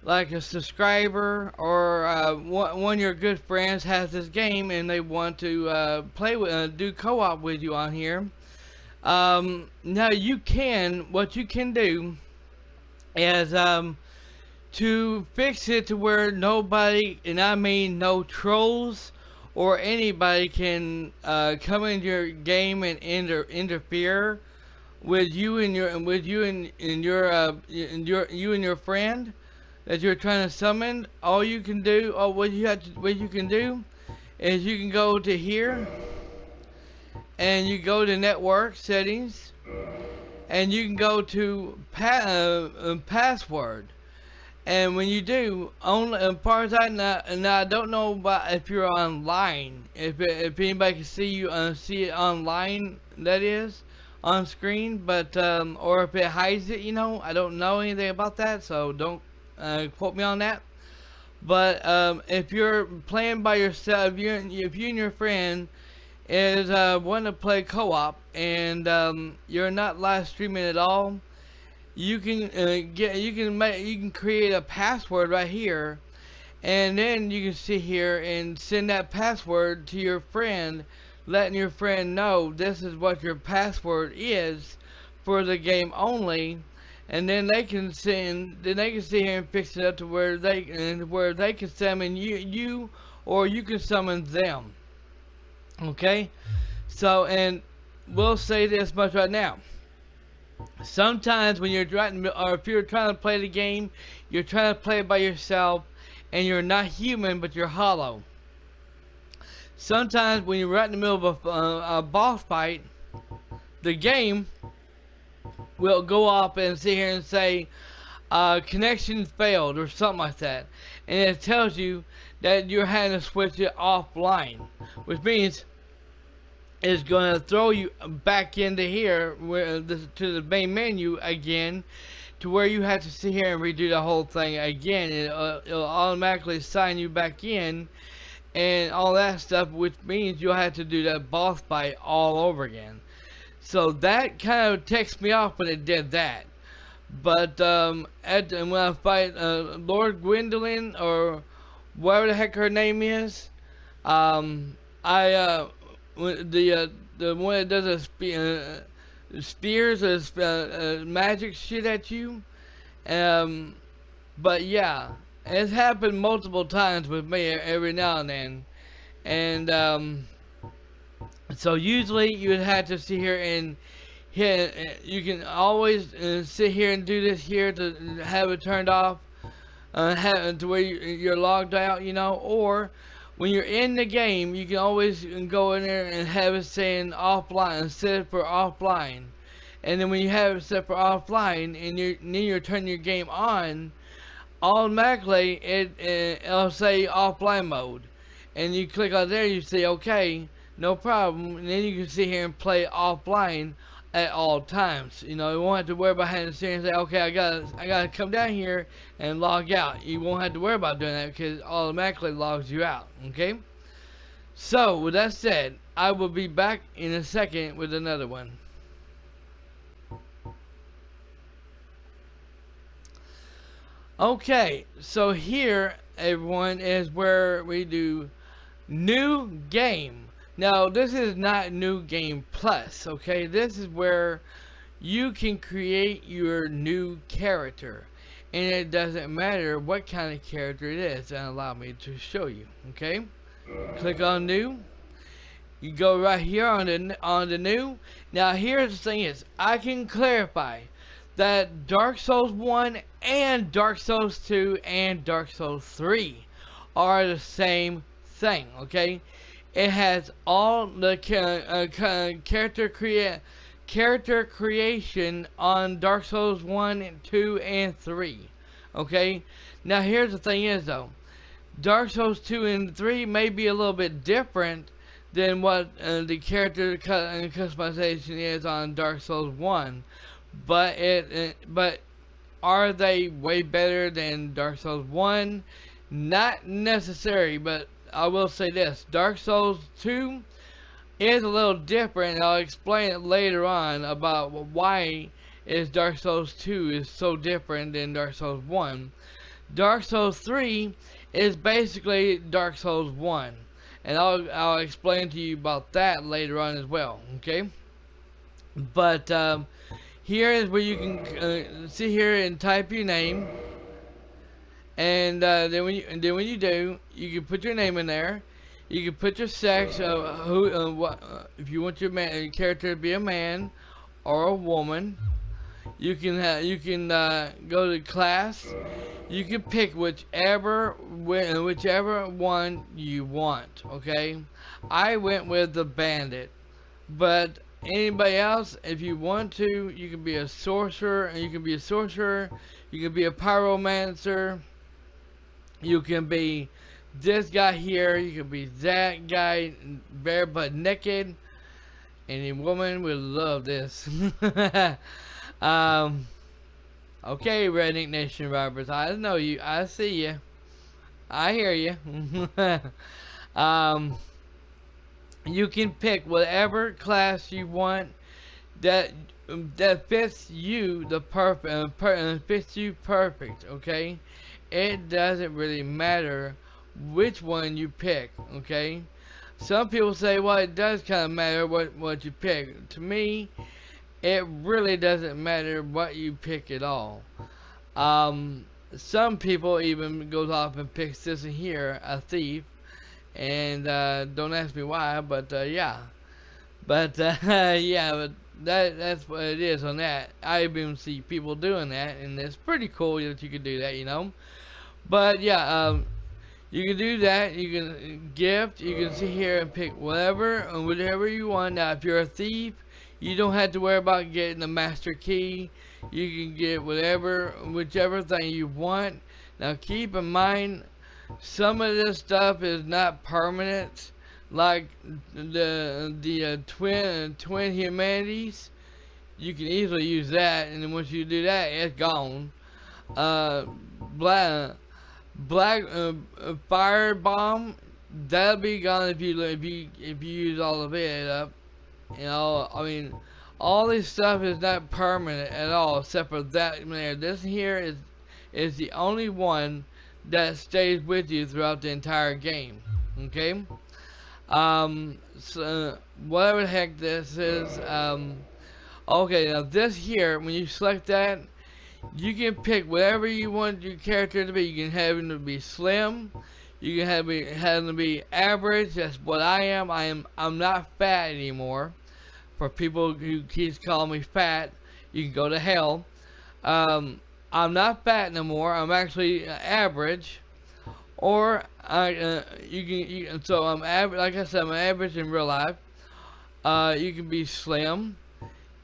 like a subscriber, or one of your good friends has this game and they want to play with, do co-op with you on here. Now what you can do is to fix it to where nobody, and I mean no trolls or anybody, can come into your game and interfere with you and your friend that you're trying to summon. All you can do, what you can do is you can go to here and you go to network settings, and you can go to password, And when you do, only as far as I know, and I don't know about if you're online, if anybody can see you see it online, that is on screen, but or if it hides it, you know, I don't know anything about that, so don't quote me on that. But if you're playing by yourself, if you and your friend is want to play co-op and you're not live streaming at all, you can you can create a password right here, and then you can sit here and send that password to your friend, letting your friend know this is what your password is for the game only, and then they can sit here and fix it up to where they can summon you or you can summon them. Okay, so and we'll say this much right now. Sometimes when you're trying, or if you're trying to play the game, you're trying to play it by yourself, and you're not human, but you're hollow. Sometimes when you're right in the middle of a boss fight, the game will go off and sit here and say, connection failed, or something like that. And it tells you that you're having to switch it offline, which means is going to throw you back into here to the main menu again, to where you have to sit here and redo the whole thing again. It'll automatically sign you back in and all that stuff, which means you'll have to do that boss fight all over again. So that kind of ticks me off when it did that. But when I fight Lord Gwendolyn, or whatever the heck her name is, the one that does spears magic shit at you. But yeah, it's happened multiple times with me every now and then. And so usually you would have to sit here and you can always sit here and do this here to have it turned off, to where you're logged out, you know, or when you're in the game, you can always go in there and have it saying offline and set it for offline. And then when you have it set for offline and then you're turning your game on, automatically it'll say offline mode. And you click on there, you say okay, no problem, and then you can sit here and play offline at all times. You know, you won't have to worry about having to sit here and say, okay, I gotta come down here and log out. You won't have to worry about doing that because it automatically logs you out. Okay? So, with that said, I will be back in a second with another one. Okay, so here, everyone, is where we do new game. Now, this is not New Game Plus, okay? This is where you can create your new character. And it doesn't matter what kind of character it is, and allow me to show you, okay? Click on New. You go right here on the New. Now, here's the thing is, I can clarify that Dark Souls 1 and Dark Souls 2 and Dark Souls 3 are the same thing, okay? It has all the character creation on Dark Souls 1, 2, and 3. Okay? Now here's the thing is though, Dark Souls 2 and 3 may be a little bit different than what the character customization is on Dark Souls 1. But but are they way better than Dark Souls 1? Not necessary, but I will say this, Dark Souls 2 is a little different, and I'll explain it later on about why Dark Souls 2 is so different than Dark Souls 1. Dark Souls 3 is basically Dark Souls 1, and I'll explain to you about that later on as well, okay? But here is where you can sit here and type your name. And then when you do, you can put your name in there. You can put your sex, if you want your character to be a man or a woman. You can go to class. You can pick whichever one you want. Okay, I went with the bandit, but anybody else, if you want to, you can be a sorcerer, and you can You can be a pyromancer. You can be this guy here. You can be that guy, bare butt naked. Any woman will love this. Okay, Redneck Nation Robbers. I know you. I see you. I hear you. You can pick whatever class you want that fits you fits you perfect. Okay, it doesn't really matter which one you pick. Okay, some people say, well, it does kind of matter what you pick. To me, it really doesn't matter what you pick at all. Some people even goes off and picks this in here, a thief, and don't ask me why, but yeah. But yeah, but that's what it is on that. I even see people doing that, and it's pretty cool that you can do that, you know. But yeah, you can do that. You can gift. You can sit here and pick whatever and whatever you want. Now, if you're a thief, you don't have to worry about getting the master key. You can get whichever thing you want. Now, keep in mind, some of this stuff is not permanent. Like the twin humanities, you can easily use that, and then once you do that, it's gone. Black fire bomb, that'll be gone if you use all of it up. You know, I mean, all this stuff is not permanent at all, except for that. This here is the only one that stays with you throughout the entire game. Okay. So whatever the heck this is. Okay, now this here, when you select that, you can pick whatever you want your character to be. You can have him to be slim. You can have him to be average. That's what I am. I'm not fat anymore. For people who keeps calling me fat, you can go to hell. I'm not fat no more. I'm actually average. Or so I'm average. Like I said, I'm average in real life. You can be slim.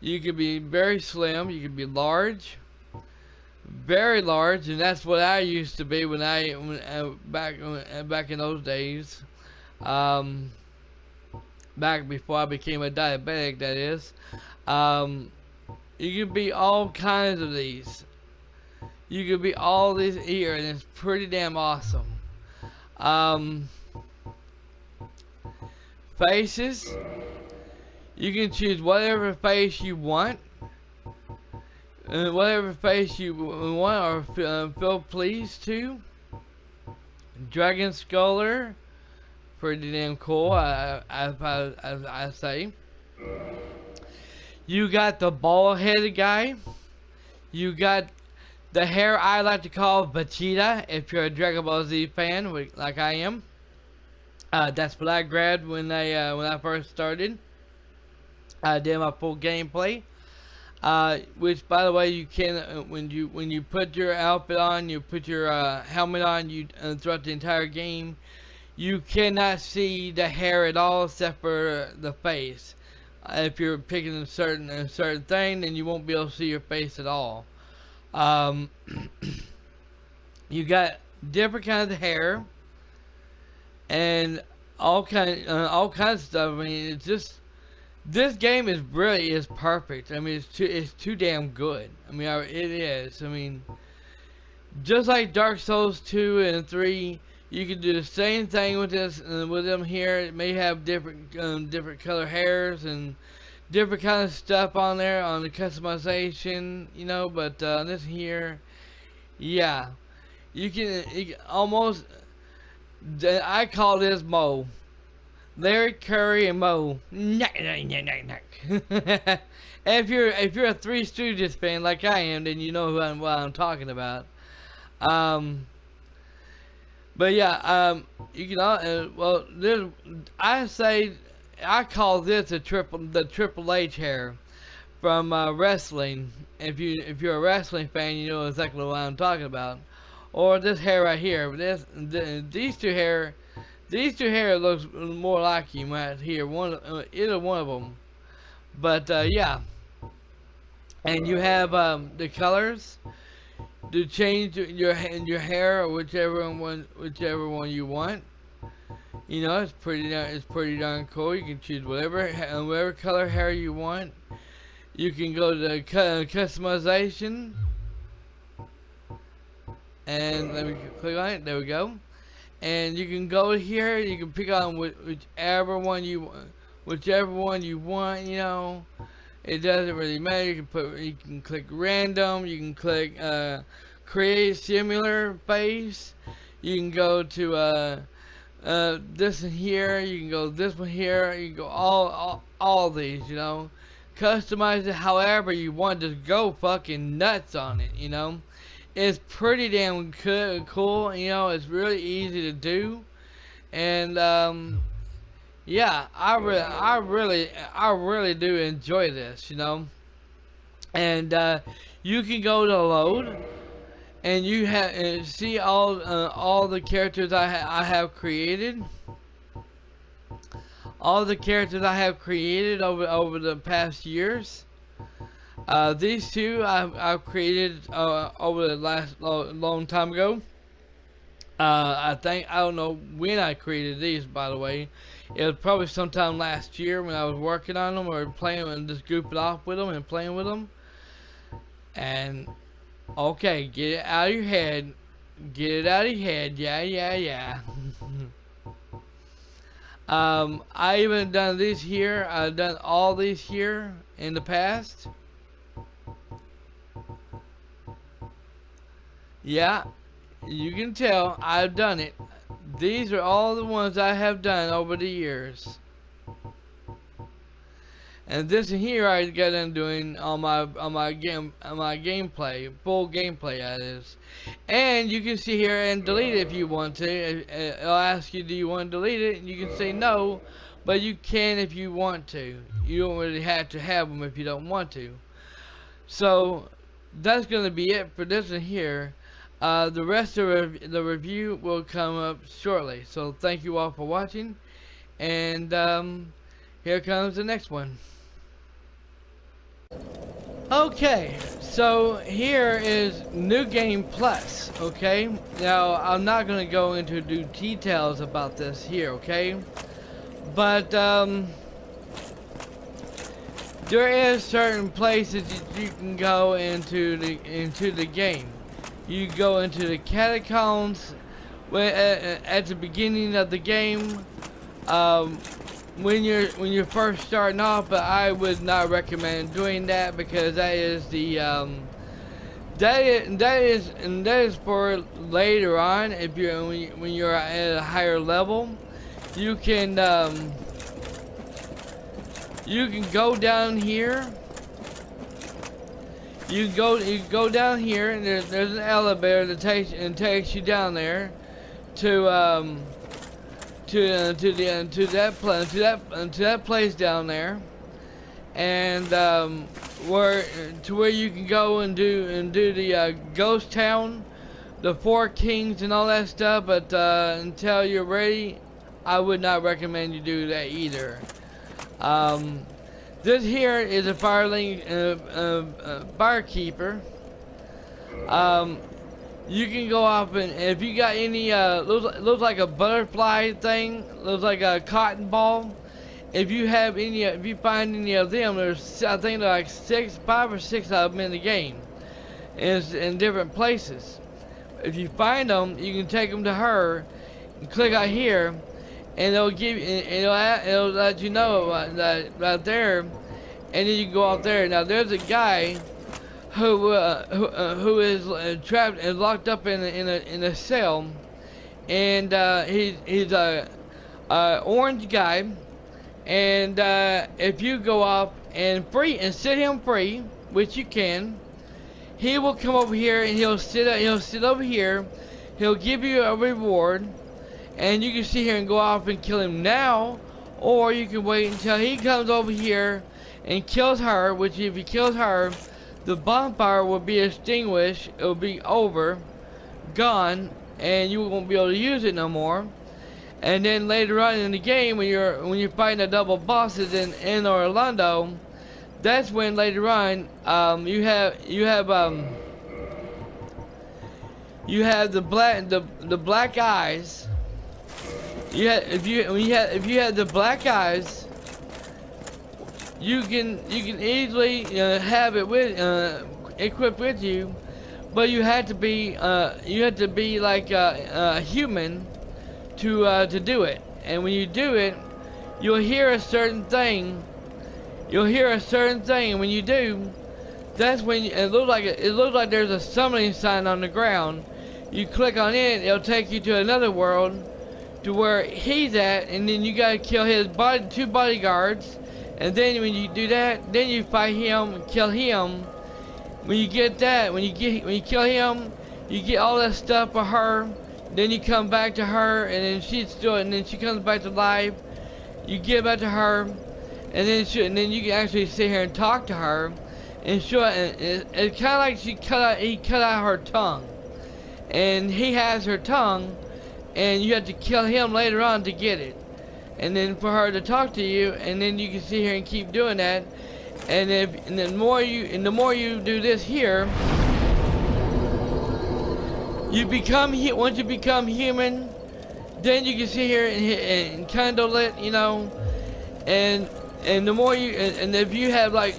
You can be very slim. You can be large, very large, and that's what I used to be back in those days. Back before I became a diabetic, that is. You can be all kinds of these. You can be all these here, and it's pretty damn awesome. Faces. You can choose whatever face you want. Whatever face you want or feel pleased to. Dragon Sculler. Pretty damn cool, I say. You got the bald-headed guy. You got the hair I like to call Vegeta, if you're a Dragon Ball Z fan, like I am. That's what I grabbed when I first started. I did my full gameplay. Which, by the way, you can when you put your outfit on, you put your helmet on, throughout the entire game, you cannot see the hair at all except for the face. If you're picking a certain thing, then you won't be able to see your face at all. You got different kinds of hair and all kinds of stuff. I mean, it's just, this game is perfect. I mean, it's too damn good. I mean, it is. I mean, just like Dark Souls 2 and 3, you can do the same thing with this with them here. It may have different color hairs and different kind of stuff on there on the customization, you know. But this here, yeah, you can almost. I call this Mo. Larry, Curry, and Mo. If you're a Three Stooges fan like I am, then you know what I'm talking about. But yeah, you can well, I say I call this the Triple H hair from wrestling. If you're a wrestling fan, you know exactly what I'm talking about. Or this hair right here. These two hair looks more like him right here. Either one of them. But yeah, and you have the colors. to change your hair or whichever one you want. You know, it's pretty darn cool. You can choose whatever color hair you want. You can go to customization, and let me click on it. There we go. And you can go here. You can pick on whichever one you want. You know, it doesn't really matter. You can click random. You can click create similar face. You can go to this one here. You can go this one here. You can go all these. You know, customize it however you want. Just go fucking nuts on it. You know. It's pretty damn cool, you know. It's really easy to do, and yeah, I really do enjoy this, you know. And you can go to load, and you see all the characters I have created. All the characters I have created over the past years. These two I've created over the last long time ago. I don't know when I created these, by the way. It was probably sometime last year when I was working on them or playing and just goofing off with them and playing with them. And okay, get it out of your head. Get it out of your head. Yeah. I even done these here. I've done all these here in the past. Yeah, you can tell I've done it. These are all the ones I have done over the years. And this here I got done doing on my gameplay, full gameplay that is. And you can see here and delete it if you want to. It'll ask you, do you want to delete it? And you can say no, but you can if you want to. You don't really have to have them if you don't want to. So that's going to be it for this one here. The rest of the review will come up shortly. So thank you all for watching, and here comes the next one. Okay, so here is New Game Plus. Okay, now I'm not going to go into details about this here. Okay, but there is certain places that you can go into the game. You go into the catacombs at the beginning of the game when you're first starting off, but I would not recommend doing that because that is the that is for later on. If when you're at a higher level, you can go down here. You go down here, and there's an elevator that takes you down there to that place down there, and where you can go and do the ghost town, the Four Kings and all that stuff. But until you're ready, I would not recommend you do that either. This here is a barkeeper. You can go up, and if you got any looks like a butterfly thing, looks like a cotton ball. If you find any of them, there's I think there are like 5 or 6 of them in the game, and it's in different places. If you find them, you can take them to her, and click out here. And it'll let you know that right there, and then you go out there. Now there's a guy who is trapped and locked up in a cell, and he's a orange guy. And if you go up and set him free, which you can, he will come over here and he'll sit over here. He'll give you a reward. And you can sit here and go off and kill him now, or you can wait until he comes over here and kills her, which if he kills her, the bonfire will be extinguished, it will be over, gone, and you won't be able to use it no more. And then later on in the game, when you're fighting the double bosses in Orlando, that's when later on you have you have the black eyes. If you had the black eyes, you can easily have it with equipped with you, but you have to be like a human to do it. And when you do it, you'll hear a certain thing. And when you do, that's when it looks like there's a summoning sign on the ground. You click on it, it'll take you to another world, to where he's at, and then you gotta kill his two bodyguards. And then when you do that, then you fight him, kill him. When you get that, when you kill him, you get all that stuff for her. Then you come back to her, and then she comes back to life. You get back to her, and then you can actually sit here and talk to her, and it's kind of like he cut out her tongue, and he has her tongue, and you have to kill him later on to get it. And then for her to talk to you, and then you can sit here and keep doing that. And the more you do this here, once you become human, then you can sit here and candle it, you know. And the more and if you have like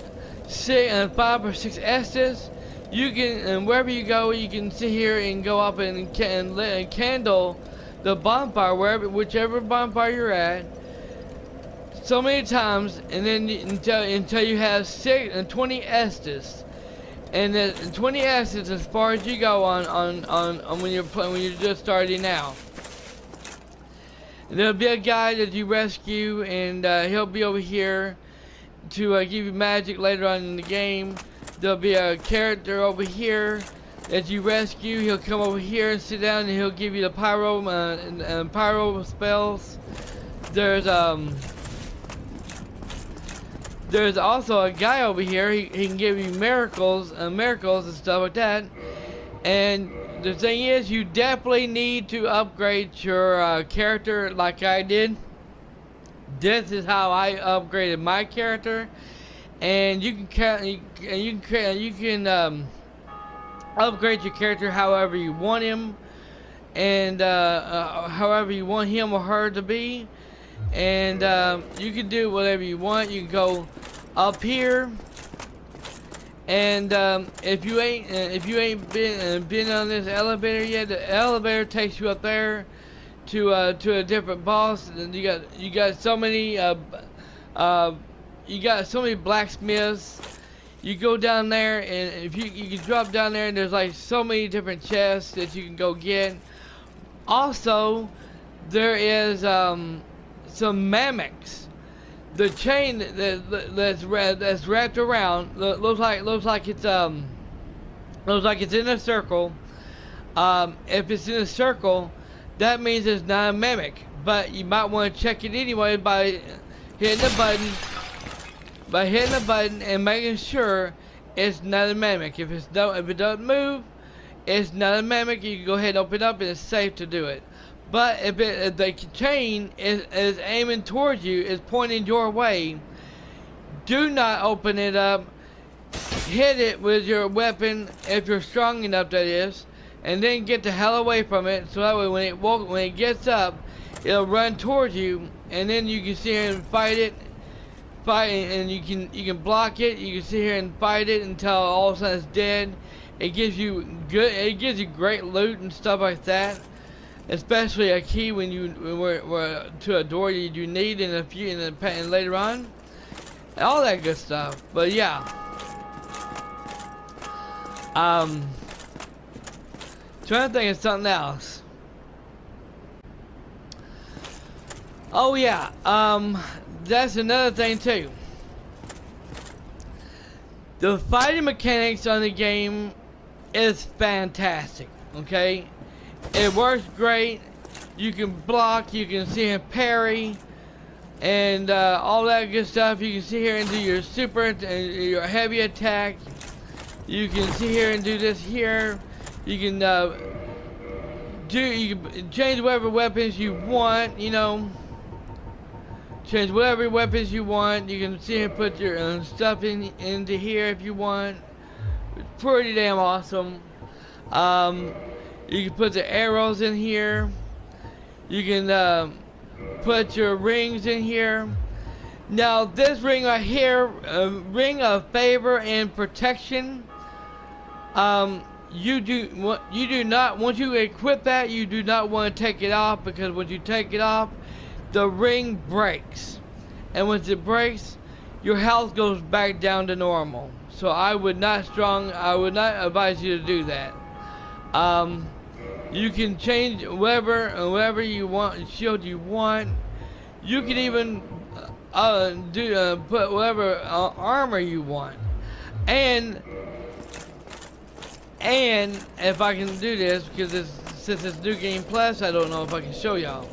5 or 6 Estes, you can, and wherever you go, you can sit here and go up and candle the bonfire, whichever bonfire you're at, so many times, and then until you have 20 Estes, and then 20 Estes as far as you go on when you're just starting out. And there'll be a guy that you rescue, and he'll be over here to give you magic later on in the game. There'll be a character over here that you rescue. He'll come over here and sit down, and he'll give you the pyro spells. There's also a guy over here. He can give you miracles and stuff like that. And the thing is, you definitely need to upgrade your character like I did. This is how I upgraded my character, and you can upgrade your character however you want him, and however you want him or her to be, and you can do whatever you want. You can go up here, and if you ain't been on this elevator yet, the elevator takes you up there to a different boss. And you got so many blacksmiths. You go down there, and if you can drop down there, and there's like so many different chests that you can go get. Also, there is some mimics. The chain that's wrapped around looks like it's in a circle. If it's in a circle, that means it's not a mimic. But you might want to check it anyway by hitting the button and making sure it's not a mimic. If it doesn't move, it's not a mimic. You can go ahead and open it up, and it's safe to do it. But if the chain is aiming towards you, is pointing your way, do not open it up. Hit it with your weapon if you're strong enough, that is, and then get the hell away from it. So that way, when it gets up, it'll run towards you, and then you can sit here and fight it. And you can block it. You can sit here and fight it until all of a sudden it's dead. It gives you great loot and stuff like that. Especially a key when to a door you need and later on, all that good stuff. But yeah, trying to think of something else. Oh yeah, that's another thing too. The fighting mechanics on the game is fantastic. Okay. It works great. You can block, you can see him parry, and all that good stuff. You can sit here and do your your heavy attack. You can sit here and do this here. You can change whatever weapons you want. You know, change whatever weapons you want. You can sit here and put your stuff into here if you want. It's pretty damn awesome. You can put the arrows in here. You can put your rings in here. Now this ring right here, ring of favor and protection. You do not, once you equip that, you do not want to take it off, because when you take it off, the ring breaks, and once it breaks, your health goes back down to normal. So I would not advise you to do that. You can change whatever you want, shield you want. You can even put whatever armor you want. And if I can do this, because since it's New Game Plus, I don't know if I can show y'all.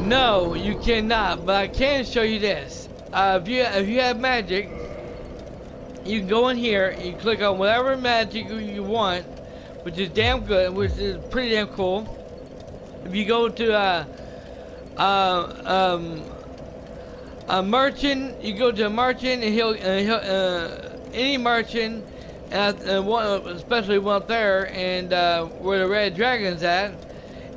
No, you cannot, but I can show you this. If you have magic, you can go in here, you click on whatever magic you want, which is damn good, which is pretty damn cool. If you go to a merchant, you go to a merchant, and he'll any merchant, especially one up there, and where the red dragon's at,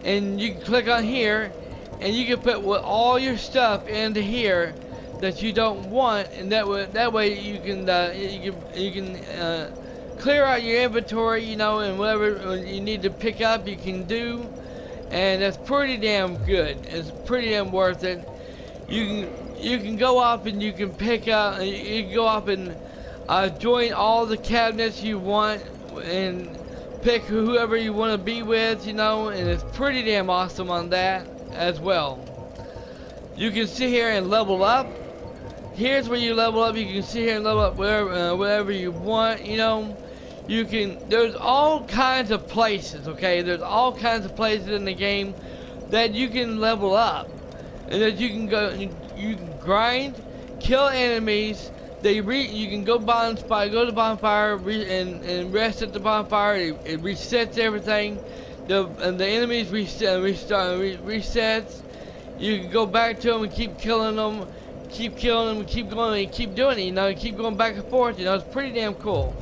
and you can click on here, and you can put all your stuff into here that you don't want, and that way you can clear out your inventory, you know, and whatever you need to pick up, you can do, and that's pretty damn good. It's pretty damn worth it. You can go off and you can pick up, you can go off and join all the cabinets you want and pick whoever you want to be with, you know, and it's pretty damn awesome on that as well. You can sit here and level up. Here's where you level up. You can sit here and level up wherever you want, you know. There's all kinds of places, okay? There's all kinds of places in the game that you can level up, and that you can go, you can grind, kill enemies. You can go to the bonfire, and rest at the bonfire. It resets everything. The enemies resets. You can go back to them and keep killing them, and keep going and keep doing it. You know, keep going back and forth. You know, it's pretty damn cool.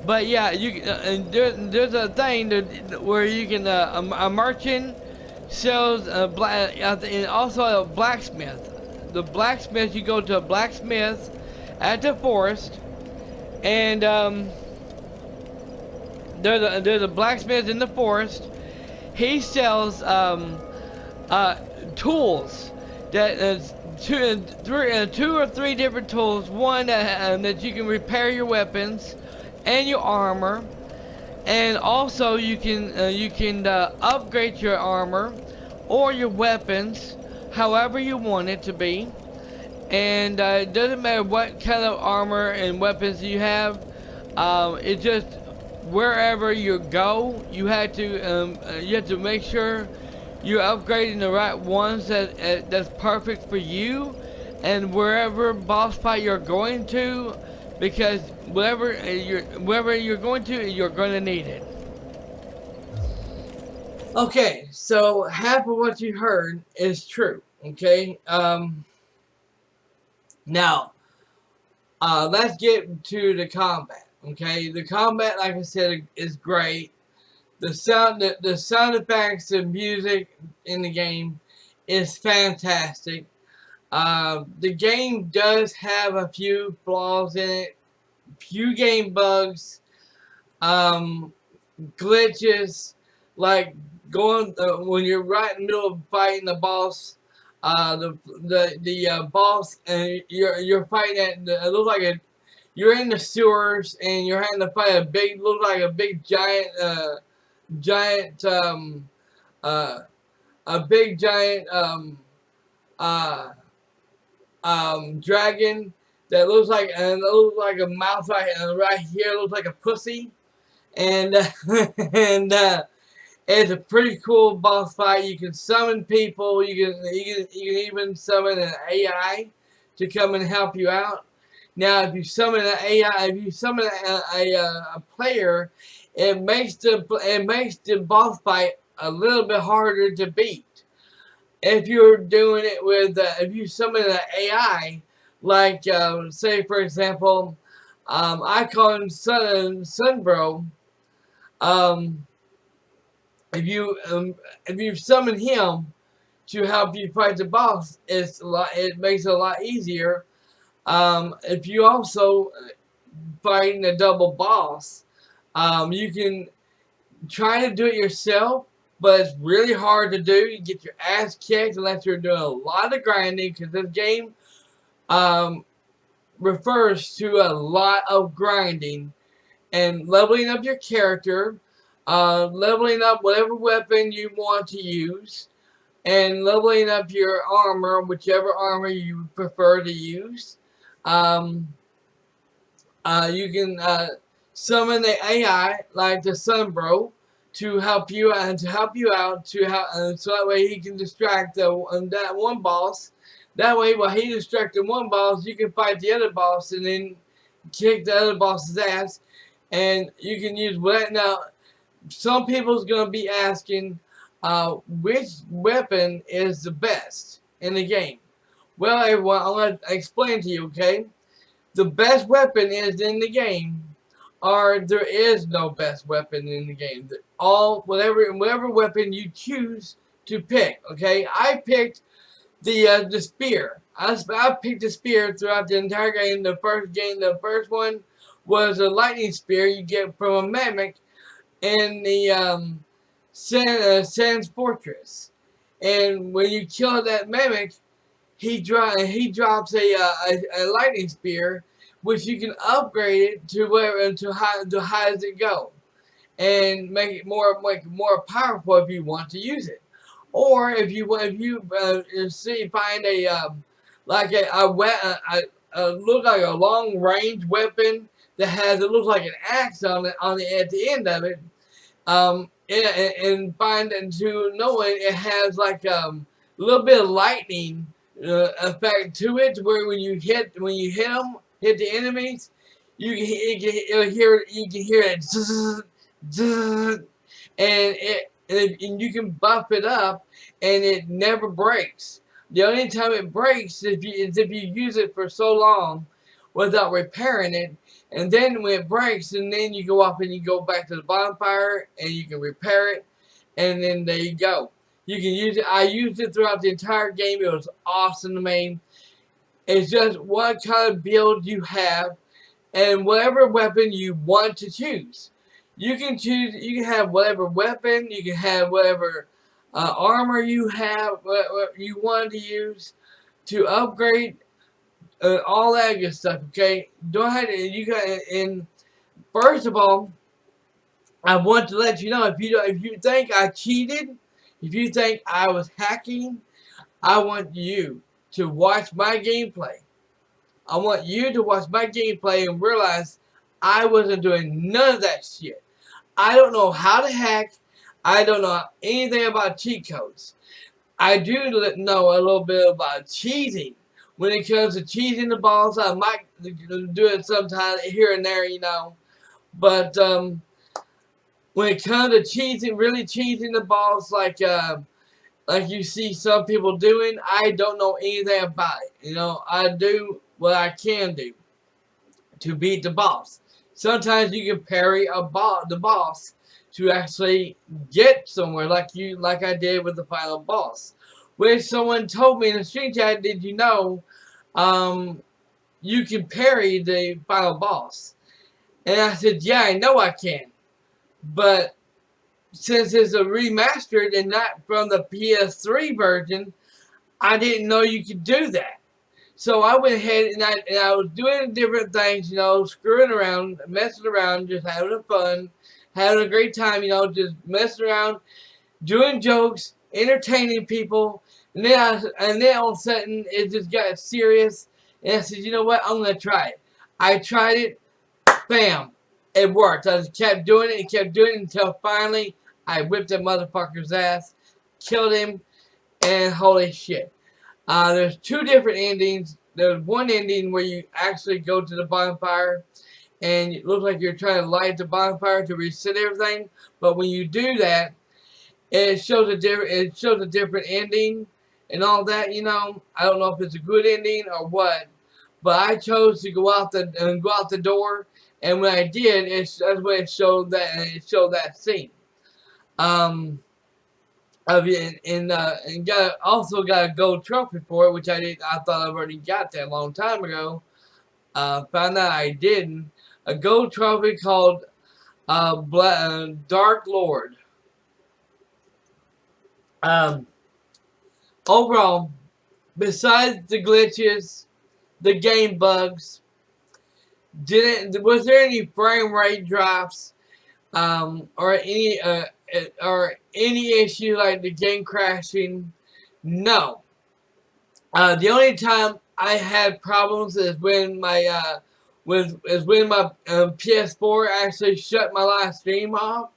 But yeah, and there's a thing where you can a merchant sells and also a blacksmith. The blacksmith, you go to a blacksmith at the forest, and there's a blacksmith in the forest. He sells tools that two or three different tools. One that you can repair your weapons and your armor, and also you can upgrade your armor or your weapons however you want it to be. And it doesn't matter what kind of armor and weapons you have. It just, wherever you go, you have to make sure you're upgrading the right ones that's perfect for you, and wherever boss fight you're going to, because wherever you're going to, you're going to need it. Okay, so half of what you heard is true. Okay, now let's get to the combat. Okay, the combat, like I said, is great. The sound effects and music in the game is fantastic. The game does have a few flaws in it, few game bugs, glitches, like when you're right in the middle of fighting the boss. The boss, and you're fighting at it looks like you're in the sewers, and you're having to fight a big giant dragon that looks like a mouth right here, looks like a pussy, and it's a pretty cool boss fight. You can summon people. You can even summon an AI to come and help you out. Now, if you summon an AI, if you summon a player, it makes the boss fight a little bit harder to beat. If you're doing it with, if you summon an AI, like say for example, I call him Sunbro. Um, if you summon him to help you fight the boss, it makes it a lot easier. If you also fighting a double boss, you can try to do it yourself, but it's really hard to do. You get your ass kicked unless you're doing a lot of grinding, because this game um, refers to a lot of grinding and leveling up your character, leveling up whatever weapon you want to use, and leveling up your armor, whichever armor you prefer to use. Um, you can summon the AI like the Sunbro to help you out, so that way he can distract that one boss. That way, while he distracted one boss, you can fight the other boss and then kick the other boss's ass. And you can use what now. Some people's gonna be asking, which weapon is the best in the game? Well, everyone, I'm gonna explain to you, okay? The best weapon is in the game, or there is no best weapon in the game. Whatever weapon you choose to pick, okay? I picked the spear. I picked the spear throughout the entire game. The first one was a lightning spear you get from a mimic in the Sans Fortress. And when you kill that mimic, he drops a lightning spear, which you can upgrade it to high as it go, and make it more powerful if you want to use it. Or if you find a like look like a long range weapon that looks like an axe on at the end of it, and find into knowing it has like a little bit of lightning effect to it, where when you hit the enemies, you can hear it zzz, zzz, and you can buff it up, and it never breaks. The only time it breaks is if you use it for so long without repairing it, and then when it breaks, and then you go up and you go back to the bonfire and you can repair it, and then there you go. You can use it. I used it throughout the entire game. It was awesome to me. It's just what kind of build you have, and whatever weapon you want to choose. You can choose. You can have whatever weapon. You can have whatever armor you have. What you want to use to upgrade. All that good stuff. Okay. Don't have to. You got. And first of all, I want to let you know, if you think I cheated, if you think I was hacking, I want you to watch my gameplay. I want you to watch my gameplay and realize I wasn't doing none of that shit. I don't know how to hack. I don't know anything about cheat codes. I do know a little bit about cheating. When it comes to cheating the balls, I might do it sometime here and there, But when it comes to cheating, really cheating the balls like you see some people doing, I don't know anything about it. I do what I can do to beat the boss. Sometimes you can parry the boss to actually get somewhere, like I did with the final boss. Which someone told me in the stream chat, did you know you can parry the final boss? And I said, yeah, I know I can. But since it's a remastered and not from the PS3 version, I didn't know you could do that. So I went ahead and I was doing different things, screwing around, messing around, just having fun, having a great time, just messing around, doing jokes, entertaining people. And then all of a sudden it just got serious. And I said, you know what? I'm gonna try it. I tried it. Bam! It worked. I just kept doing it and kept doing it until finally I whipped that motherfucker's ass, killed him, and holy shit. There's two different endings. There's one ending where you actually go to the bonfire, and it looks like you're trying to light the bonfire to reset everything. But when you do that, it shows a different ending and all that. I don't know if it's a good ending or what, but I chose to go out the door, and when I did, that's when it showed that scene. Of it, and also got a gold trophy for it, which I thought I already got that a long time ago. Found out I didn't. A gold trophy called Dark Lord. Overall, besides the glitches, the game bugs, was there any frame rate drops, or any issue like the game crashing? No. The only time I had problems is when my ps4 actually shut my live stream off,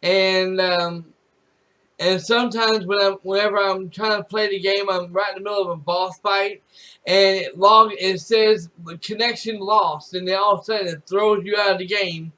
and sometimes whenever I'm trying to play the game, I'm right in the middle of a boss fight, and it says connection lost, and then all of a sudden it throws you out of the game,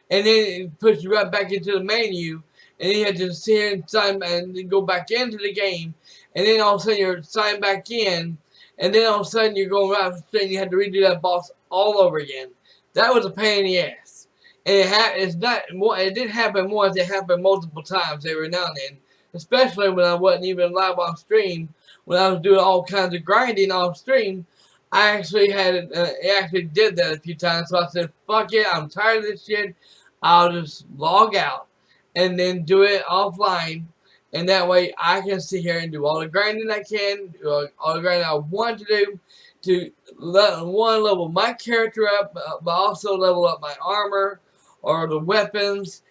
and then it puts you right back into the menu, and then you have to sit here and sign and then go back into the game, and then all of a sudden you're signed back in, and then all of a sudden you're going right and you have to redo that boss all over again. That was a pain in the ass. And it didn't happen once, it happened multiple times every now and then. Especially when I wasn't even live on stream, when I was doing all kinds of grinding off stream, I actually did that a few times. So I said, fuck it, I'm tired of this shit. I'll just log out and then do it offline, and that way I can sit here and do all the grinding I can, do all the grinding I want to do, to level my character up, but also level up my armor or the weapons,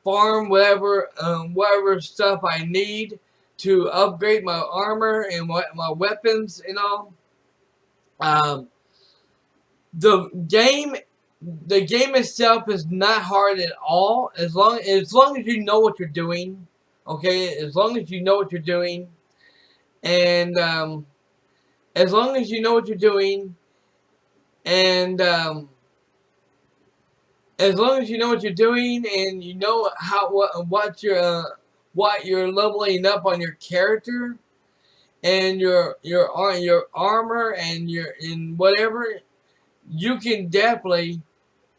farm whatever stuff I need to upgrade my armor and my weapons and all. The game itself is not hard at all, as long as you know what you're doing. Okay, as long as you know what you're doing, and as long as you know what you're doing, and as long as you know what you're doing, and you know what you're leveling up on your character, and your armor, and whatever, you can definitely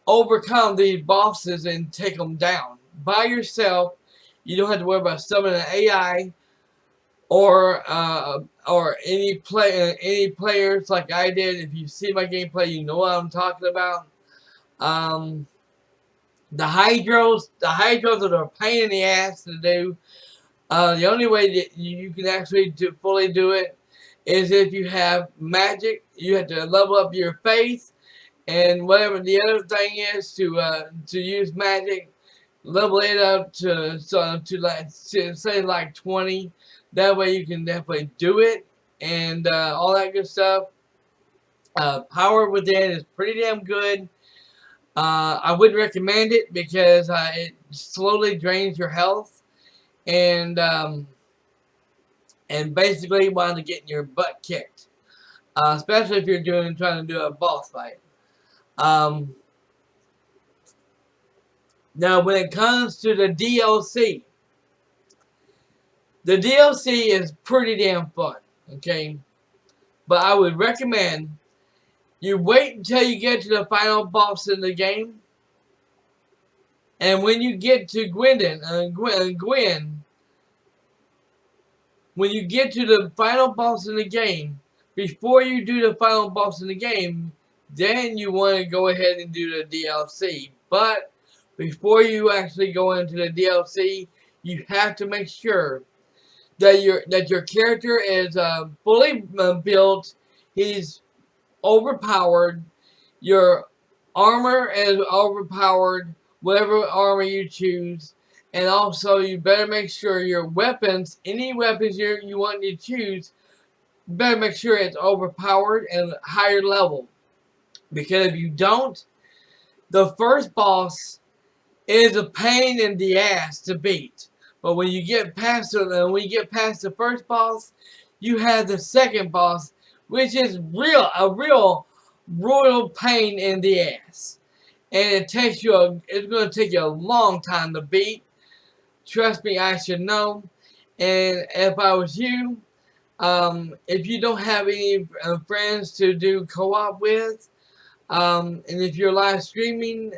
overcome these bosses and take them down by yourself. You don't have to worry about summoning an AI or any players like I did. If you see my gameplay, you know what I'm talking about. The hydros are a pain in the ass to do. The only way that you can actually fully do it is if you have magic. You have to level up your faith, and whatever the other thing is to use magic, level it up to say like 20. That way you can definitely do it, and all that good stuff. Power within is pretty damn good. I wouldn't recommend it because it slowly drains your health, and basically wind up getting your butt kicked, especially if you're trying to do a boss fight. Now, when it comes to the DLC is pretty damn fun, okay? But I would recommend you wait until you get to the final boss in the game, and when you get to Gwen, when you get to the final boss in the game, before you do the final boss in the game, then you want to go ahead and do the DLC. But before you actually go into the DLC, you have to make sure that your character is fully built. He's overpowered. Your armor is overpowered, whatever armor you choose. And also, you better make sure your weapons, any weapons you want to choose, you better make sure it's overpowered and higher level. Because if you don't, the first boss is a pain in the ass to beat. But when you get past the first boss, you have the second boss, which is a real royal pain in the ass. And it's going to take you a long time to beat. Trust me, I should know. And if I was you, if you don't have any friends to do co-op with, and if you're live streaming,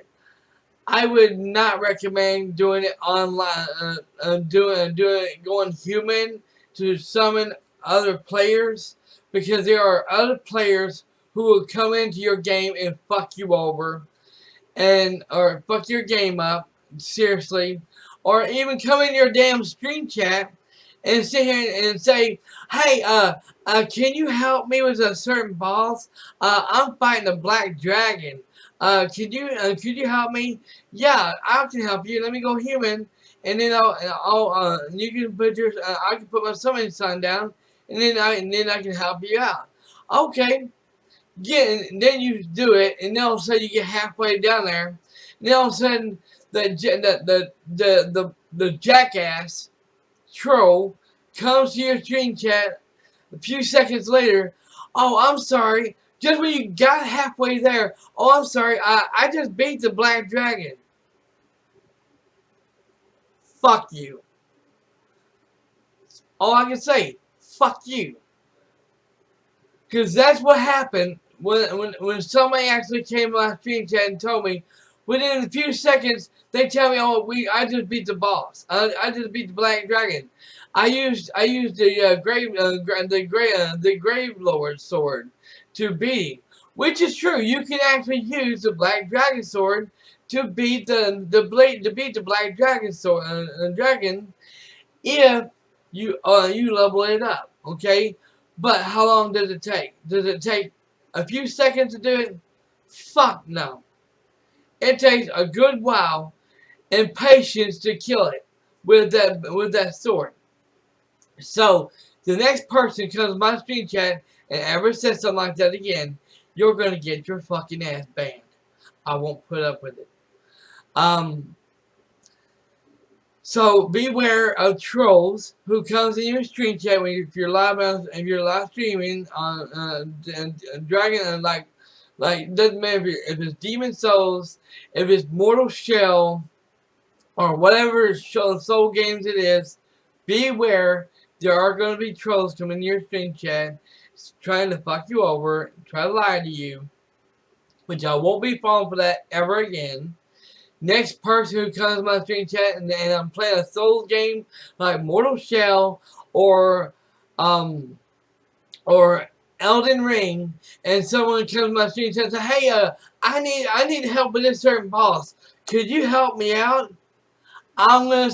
I would not recommend doing it online, doing it going human to summon other players, because there are other players who will come into your game and fuck you over, and or fuck your game up, seriously, or even come in your damn stream chat and sit here and say, hey, can you help me with a certain boss? I'm fighting a black dragon. Could you help me? Yeah, I can help you. Let me go human, and then you can put your, I can put my summoning sign down, and then I can help you out. Okay. Yeah, and then you do it, and then all of a sudden you get halfway down there, and then all of a sudden the jackass troll comes to your stream chat a few seconds later. Oh, I'm sorry. Just when you got halfway there, oh, I'm sorry. I just beat the black dragon. Fuck you. All I can say, fuck you. Because that's what happened when somebody actually came to my stream chat and told me, within a few seconds, they tell me, oh, I just beat the boss. I just beat the black dragon. I used the grave lord sword to beat him, which is true. You can actually use the black dragon sword to beat the black dragon sword dragon if you level it up. Okay. But how long does it take? Does it take a few seconds to do it? Fuck no. It takes a good while and patience to kill it with that sword. So the next person comes to my stream chat and ever says something like that again, you're gonna get your fucking ass banned. I won't put up with it. So beware of trolls who comes in your stream chat if you're live streaming on Dragon like doesn't matter if it's Demon Souls, if it's Mortal Shell, or whatever soul games it is. Beware, there are going to be trolls coming in your stream chat trying to fuck you over, try to lie to you, which I won't be falling for that ever again. Next person who comes to my stream chat and I'm playing a Souls game like Mortal Shell or Elden Ring, and someone comes to my stream chat and says, hey, I need help with this certain boss. Could you help me out? I'm gonna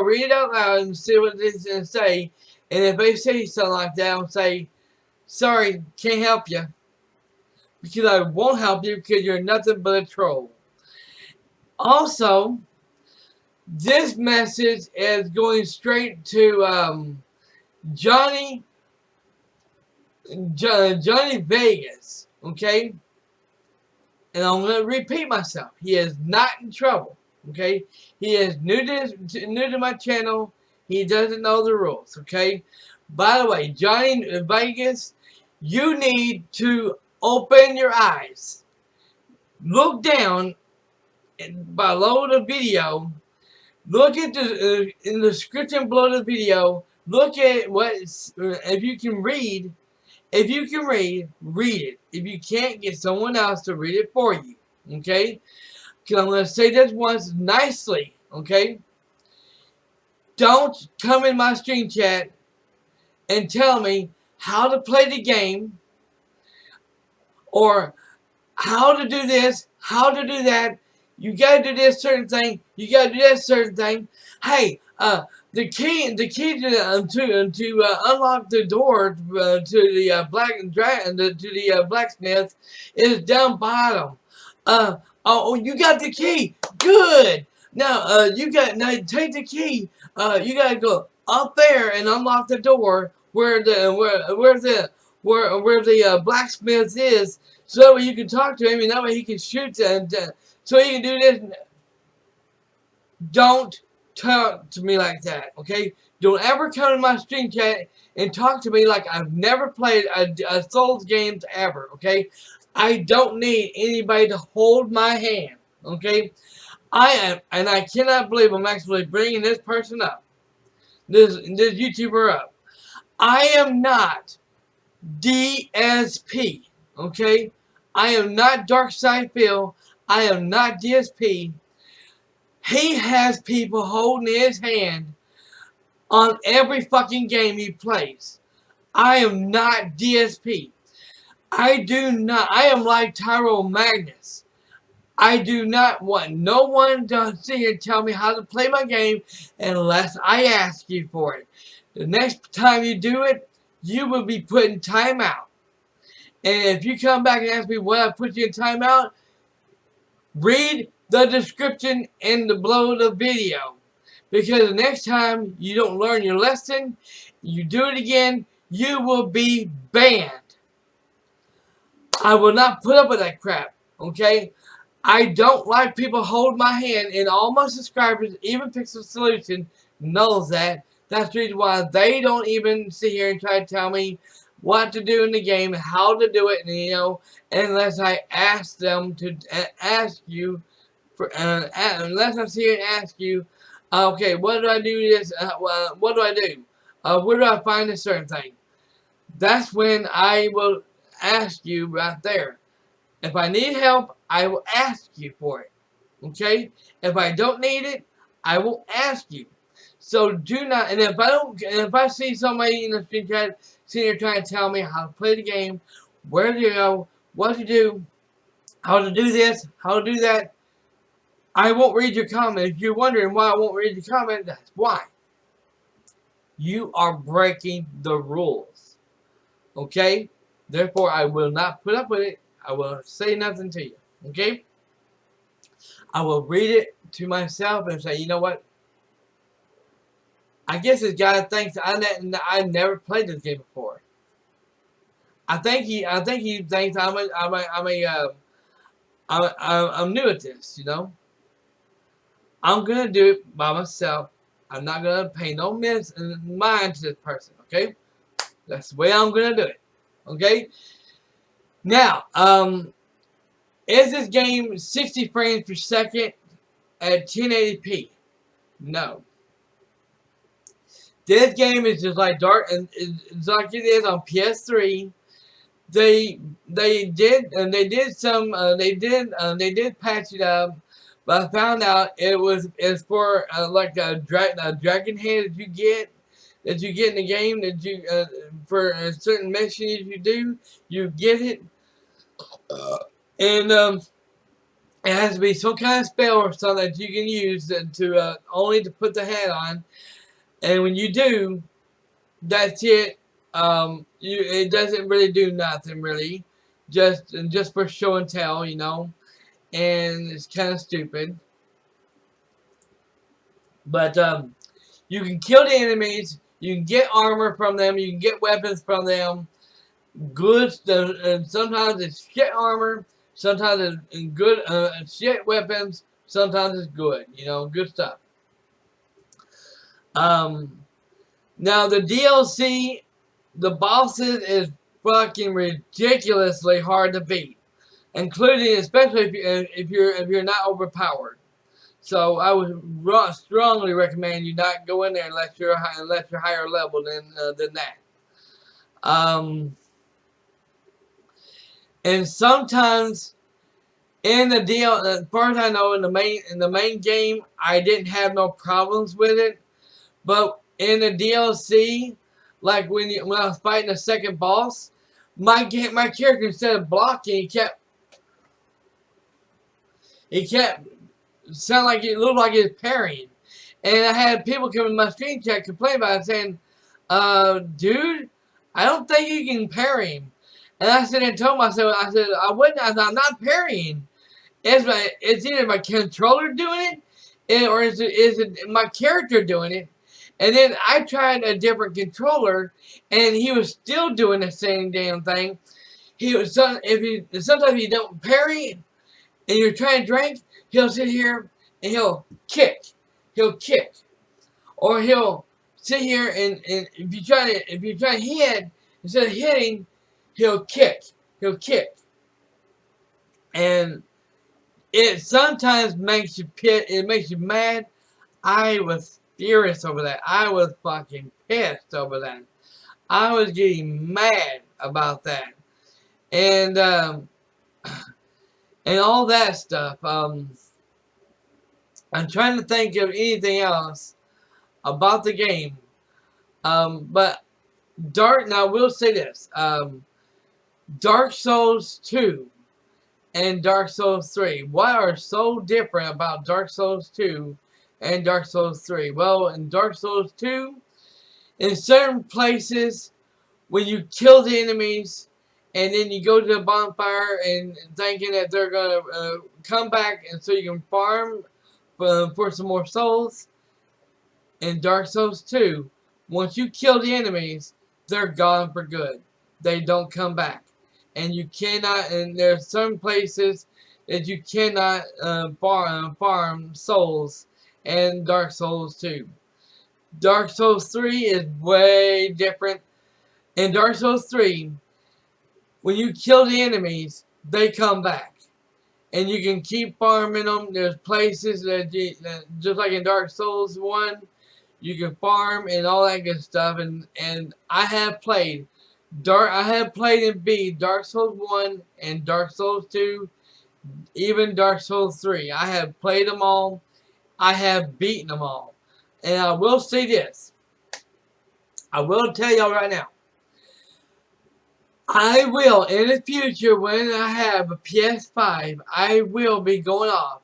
read it out loud and see what it's gonna say. And if they say something like that, I'll say, sorry, can't help you. Because I won't help you because you're nothing but a troll. Also, this message is going straight to Johnny Vegas, okay? And I'm going to repeat myself. He is not in trouble, okay? He is new to my channel. He doesn't know the rules, okay? By the way, Johnny Vegas, you need to open your eyes. Look down below the video. Look at in the description below the video. Look at what, if you can read. If you can read it. If you can't, get someone else to read it for you. Okay? Because I'm going to say this once nicely. Okay? Don't come in my stream chat and tell me how to play the game, or how to do this, how to do that. You gotta do this certain thing. You gotta do that certain thing. Hey, the key to unlock the door to the blacksmith is down bottom. Oh, you got the key. Good. Now now take the key. You gotta go up there and unlock the door where the blacksmith is, so that way you can talk to him and that way he can shoot so he can do this. Don't talk to me like that, okay? Don't ever come to my stream chat and talk to me like I've never played a Souls game ever, okay? I don't need anybody to hold my hand, okay? I cannot believe I'm actually bringing this person up, this YouTuber up. I am not DSP, okay? I am not Darkside Phil. I am not DSP. He has people holding his hand on every fucking game he plays. I am not DSP. I am like Tyrone Magnus. I do not want no one to sit here and tell me how to play my game unless I ask you for it. The next time you do it, you will be put in timeout. And if you come back and ask me what I put you in timeout, read the description and below the video. Because the next time you don't learn your lesson, you do it again, you will be banned. I will not put up with that crap, okay? I don't like people hold my hand, and all my subscribers, even Pixel Solution, knows that. That's the reason why they don't even sit here and try to tell me what to do in the game, how to do it, and, you know, unless I ask them to ask you, unless I sit here and ask you, okay, what do I do this, what do I do? Where do I find a certain thing? That's when I will ask you right there. If I need help, I will ask you for it. Okay? If I don't need it, I will ask you. So do not, and if I see somebody in the stream chat sitting here trying to tell me how to play the game, where to go, what to do, how to do this, how to do that, I won't read your comment. If you're wondering why I won't read your comment, that's why. You are breaking the rules. Okay? Therefore, I will not put up with it. I will say nothing to you. Okay? I will read it to myself and say, you know what? I guess this guy thinks I never played this game before. I think he thinks I'm new at this, you know. I'm gonna do it by myself. I'm not gonna pay no mind to this person, okay? That's the way I'm gonna do it. Okay? Now, is this game 60 frames per second at 1080p? No. This game is just like it's like it is on PS3. They did patch it up, but I found out it's for like a dragon head that you get in the game that you for a certain mission you get it, and it has to be some kind of spell or something that you can use to only to put the head on, and when you do, that's it. It doesn't really do nothing really, just for show and tell, you know, and it's kind of stupid. But you can kill the enemies, you can get armor from them, you can get weapons from them, good stuff, and sometimes it's shit armor, sometimes it's good shit weapons, sometimes it's good, you know, good stuff. Now the DLC, the bosses is fucking ridiculously hard to beat, including especially if you're not overpowered. So I would strongly recommend you not go in there unless you're higher level than that. And sometimes in the deal, as far as I know, in the main game, I didn't have no problems with it. But in the DLC, like when I was fighting the second boss, my character, instead of blocking, he kept sound like it looked like he was parrying. And I had people come in my stream chat complain about it, saying, dude, I don't think you can parry him. And I said and told myself, I said, I'm not parrying. It's either my controller doing it, or is it my character doing it? And then I tried a different controller, and he was still doing the same damn thing. Sometimes if you don't parry, and you're trying to drink, he'll sit here and he'll kick. Or he'll sit here and if you try to hit, instead of hitting, he'll kick. And it sometimes makes you mad. I was furious over that. I was fucking pissed over that. I was getting mad about that. And all that stuff. I'm trying to think of anything else about the game. But now I will say this. Dark Souls 2 and Dark Souls 3. What are so different about Dark Souls 2 and Dark Souls 3? Well, in Dark Souls 2, in certain places, when you kill the enemies, and then you go to the bonfire and thinking that they're going to come back, and so you can farm for some more souls. In Dark Souls 2, once you kill the enemies, they're gone for good. They don't come back. And you cannot, and there's some places that you cannot farm souls in Dark Souls 2. Dark Souls 3 is way different. In Dark Souls 3, when you kill the enemies, they come back. And you can keep farming them. There's places that just like in Dark Souls 1, you can farm and all that good stuff. And I have played and beat Dark Souls 1 and Dark Souls 2, even Dark Souls 3. I have played them all. I have beaten them all. And I will say this. I will tell y'all right now. I will, in the future, when I have a PS5, I will be going off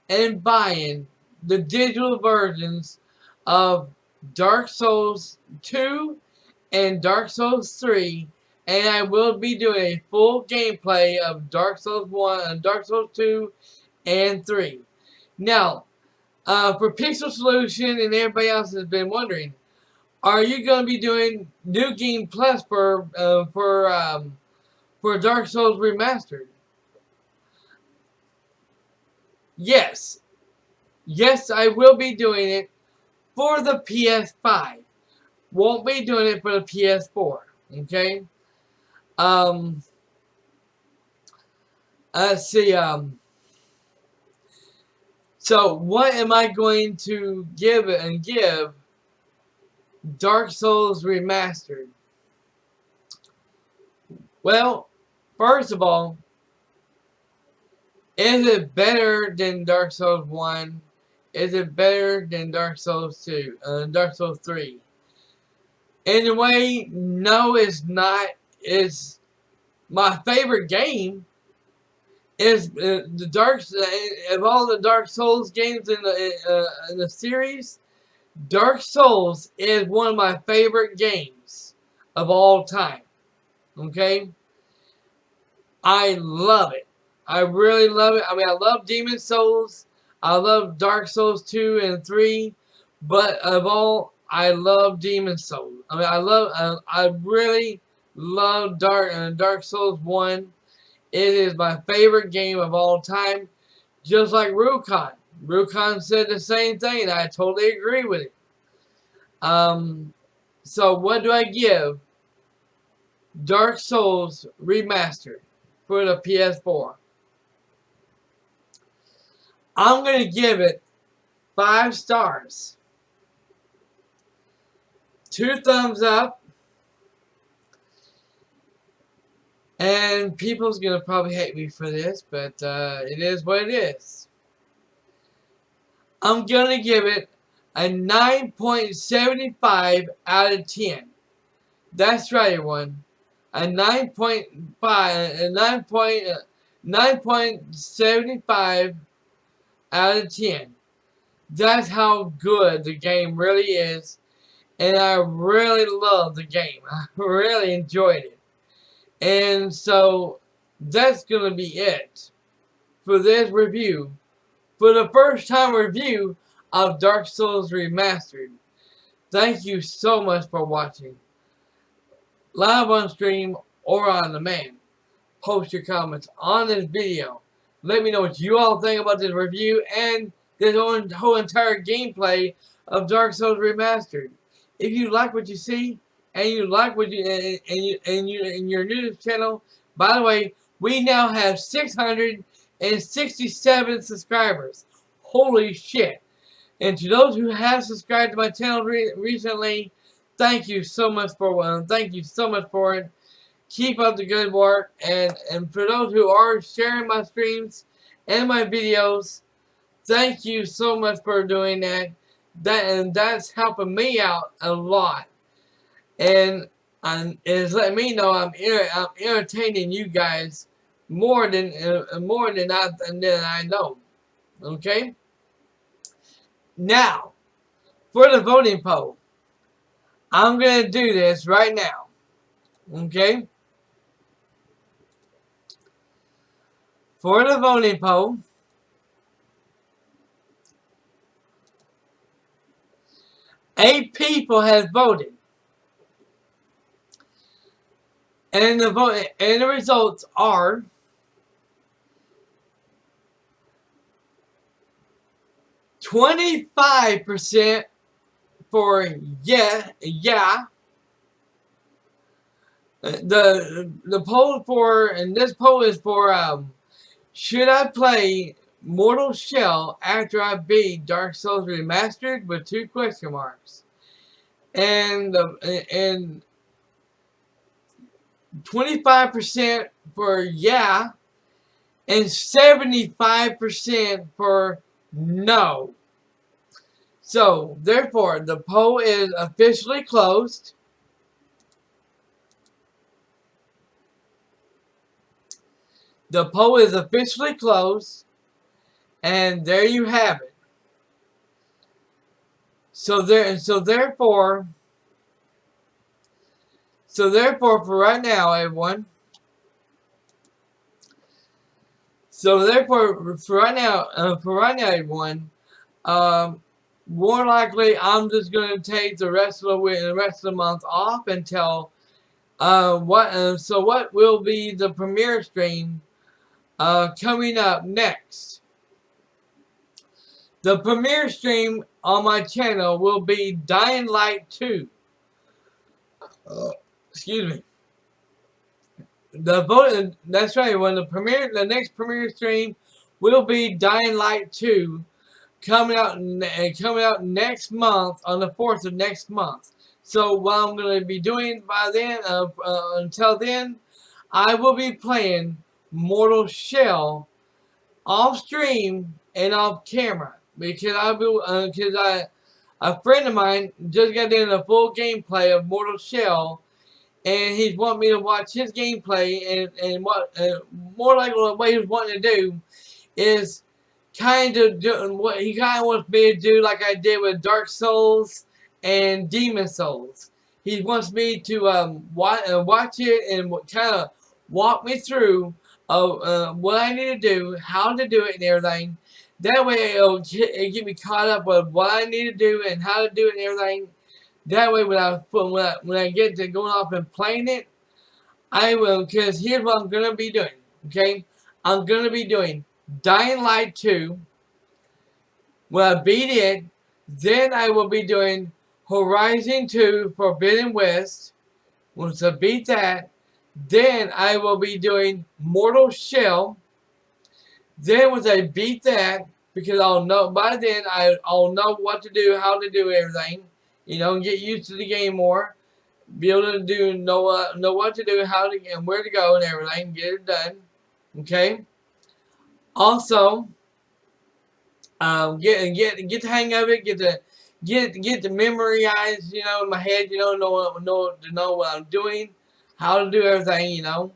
and buying the digital versions of Dark Souls 2 and Dark Souls 3, and I will be doing a full gameplay of Dark Souls 1 and Dark Souls 2 and 3. Now, for Pixel Solution and everybody else has been wondering, are you going to be doing New Game Plus for Dark Souls Remastered? Yes. Yes, I will be doing it for the PS5. Won't be doing it for the PS4. Okay? Let's see, so what am I going to give Dark Souls Remastered? Well, first of all, is it better than Dark Souls 1? Is it better than Dark Souls 2? Dark Souls 3? In a way, no, it's not. It's my favorite game. Is the of all the Dark Souls games in the series, Dark Souls is one of my favorite games of all time. Okay? I love it. I really love it. I mean, I love Demon Souls. I love Dark Souls 2 and 3. But of all, I love Demon Souls. I mean, I really love Dark Souls 1. It is my favorite game of all time. Just like Rukon. Rukon said the same thing, and I totally agree with it. So what do I give Dark Souls Remastered for the PS4? I'm going to give it 5 stars. 2 thumbs up. And people's going to probably hate me for this, but it is what it is. I'm going to give it a 9.75 out of 10. That's right, everyone. A 9.75 out of 10. That's how good the game really is. And I really love the game. I really enjoyed it. And so that's going to be it for this review. For the first time review of Dark Souls Remastered. Thank you so much for watching. Live on stream or on demand. Post your comments on this video. Let me know what you all think about this review and this whole entire gameplay of Dark Souls Remastered. If you like what you see and you like what you're new to this channel, by the way, we now have 667 subscribers. Holy shit. And to those who have subscribed to my channel recently, Thank you so much for thank you so much for it. Keep up the good work, and for those who are sharing my streams and my videos, thank you so much for doing that. That's helping me out a lot, and it's letting me know I'm entertaining you guys more than I know. Okay. Now for the voting poll, I'm gonna do this right now. Okay. For the voting poll, 8 people have voted, and the results are 25% for yeah. The poll for, and this poll is for should I play Mortal Shell after I beat Dark Souls Remastered with 2 question marks, and 25% for yeah, and 75% for no. So, therefore, the poll is officially closed. The poll is officially closed, and there you have it. So therefore, for right now, everyone. So therefore, for right now, everyone. More likely, I'm just going to take the rest of the month off until so what will be the premiere stream coming up next? The premiere stream on my channel will be Dying Light 2. Excuse me. That's right. When the next premiere stream will be Dying Light 2, coming out next month on the 4th of next month. So what I'm going to be doing by then, until then, I will be playing Mortal Shell off stream and off camera, because a friend of mine just got in a full gameplay of Mortal Shell, and he's wanting me to watch his gameplay, and what more like what he's wanting to do is kind of doing what he kind of wants me to do, like I did with Dark Souls and Demon Souls. He wants me to watch it and kind of walk me through what I need to do, how to do it, and everything. That way it'll get me caught up with what I need to do and how to do it and everything. That way when I get to going off and playing it, I will, because here's what I'm going to be doing, okay? I'm going to be doing Dying Light 2. When I beat it, then I will be doing Horizon 2 Forbidden West. Once I beat that, then I will be doing Mortal Shell. Then once I beat that, because I'll know, by then I'll know what to do, how to do everything. You know, get used to the game more. Be able to know what to do, how to, and where to go and everything. Get it done. Okay? Also, get the hang of it, get the memorize, you know, in my head, you know what I'm doing, how to do everything, you know.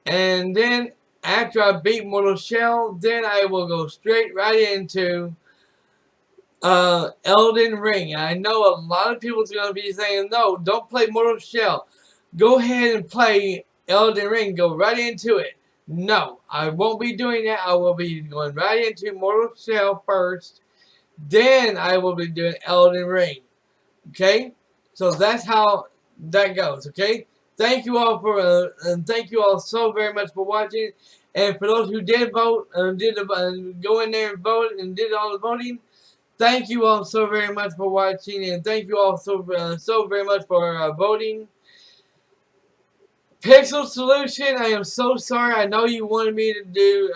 And then after I beat Mortal Shell, then I will go straight right into Elden Ring. And I know a lot of people's gonna be saying, no, don't play Mortal Shell. Go ahead and play Elden Ring. Go right into it. No, I won't be doing that. I will be going right into Mortal Shell first. Then I will be doing Elden Ring. Okay? So that's how that goes. Okay? Thank you all for and thank you all so very much for watching. And for those who did vote, go in there and vote and did all the voting, thank you all so very much for watching, and thank you all so very much for voting. Pixel Solution, I am so sorry. I know you wanted me to do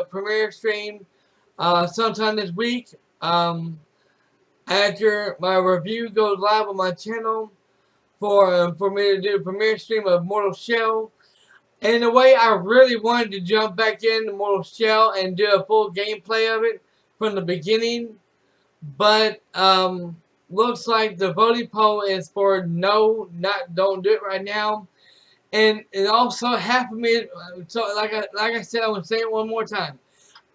a premiere stream sometime this week. after my review goes live on my channel for me to do a premiere stream of Mortal Shell. And in a way, I really wanted to jump back into Mortal Shell and do a full gameplay of it from the beginning. But looks like the voting poll is for no, don't do it right now. And it also half of me, so like I said, I'm gonna say it one more time.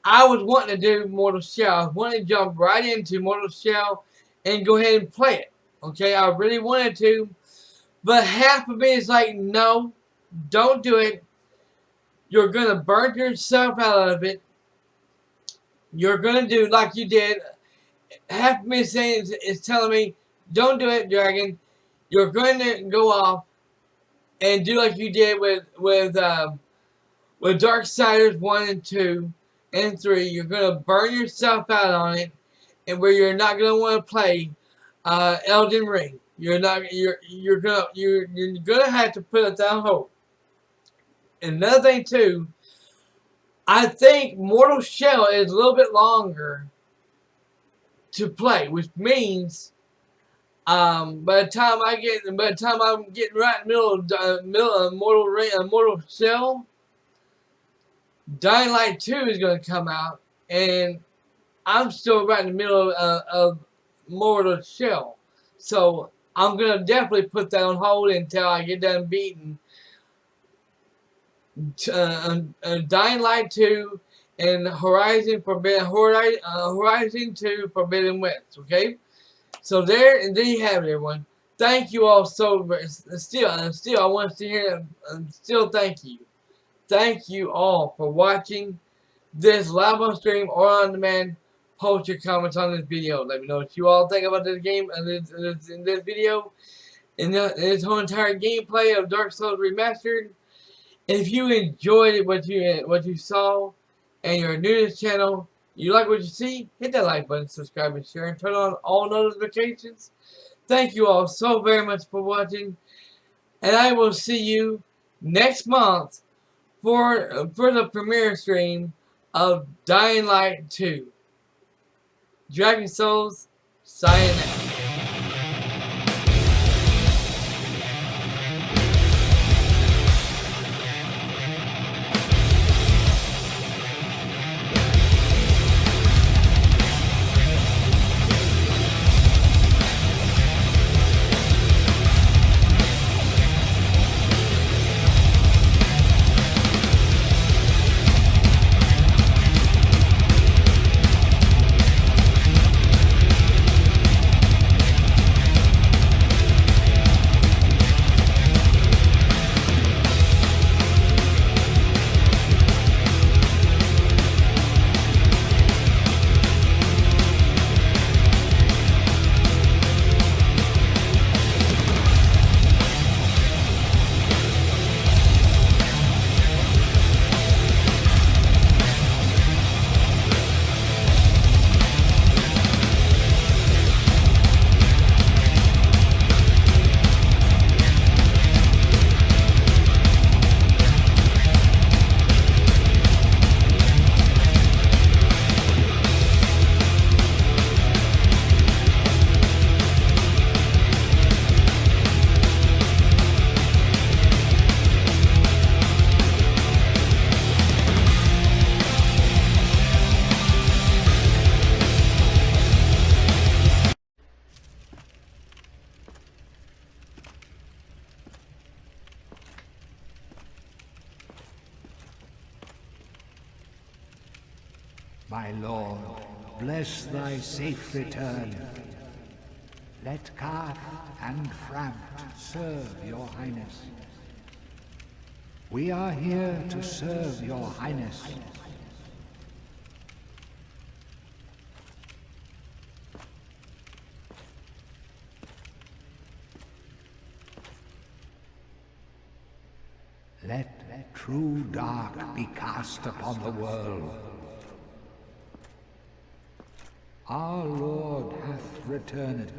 I was wanting to do Mortal Shell. I was wanting to jump right into Mortal Shell and go ahead and play it. Okay, I really wanted to, but half of me is like, no, don't do it. You're gonna burn yourself out of it. You're gonna do like you did. Half of me is telling me, don't do it, Dragon. You're going to go off and do like you did with Darksiders 1 and 2 and 3. You're going to burn yourself out on it, and where you're not going to want to play Elden Ring. You're gonna have to put it down hold. And another thing too, I think Mortal Shell is a little bit longer to play, which means by the time I'm getting right in the middle of Mortal Shell, Dying Light 2 is going to come out, and I'm still right in the middle of Mortal Shell, so I'm going to definitely put that on hold until I get done beating Dying Light 2 and Horizon 2 Forbidden West. Okay, so there you have it, everyone. Thank you all so very. Still, I want to hear. Still, thank you. Thank you all for watching this live on stream or on demand. Post your comments on this video. Let me know what you all think about this game and this video and this whole entire gameplay of Dark Souls Remastered. If you enjoyed what you saw and you're new to this channel, you like what you see, hit that like button, subscribe and share, and turn on all notifications. Thank you all so very much for watching, and I will see you next month for the premiere stream of Dying Light 2. Dragon Souls, signing out. My lord, bless thy safe return. Let Karth and Framt serve your highness. We are here to serve your highness. Let true dark be cast upon the world. Our Lord hath returned.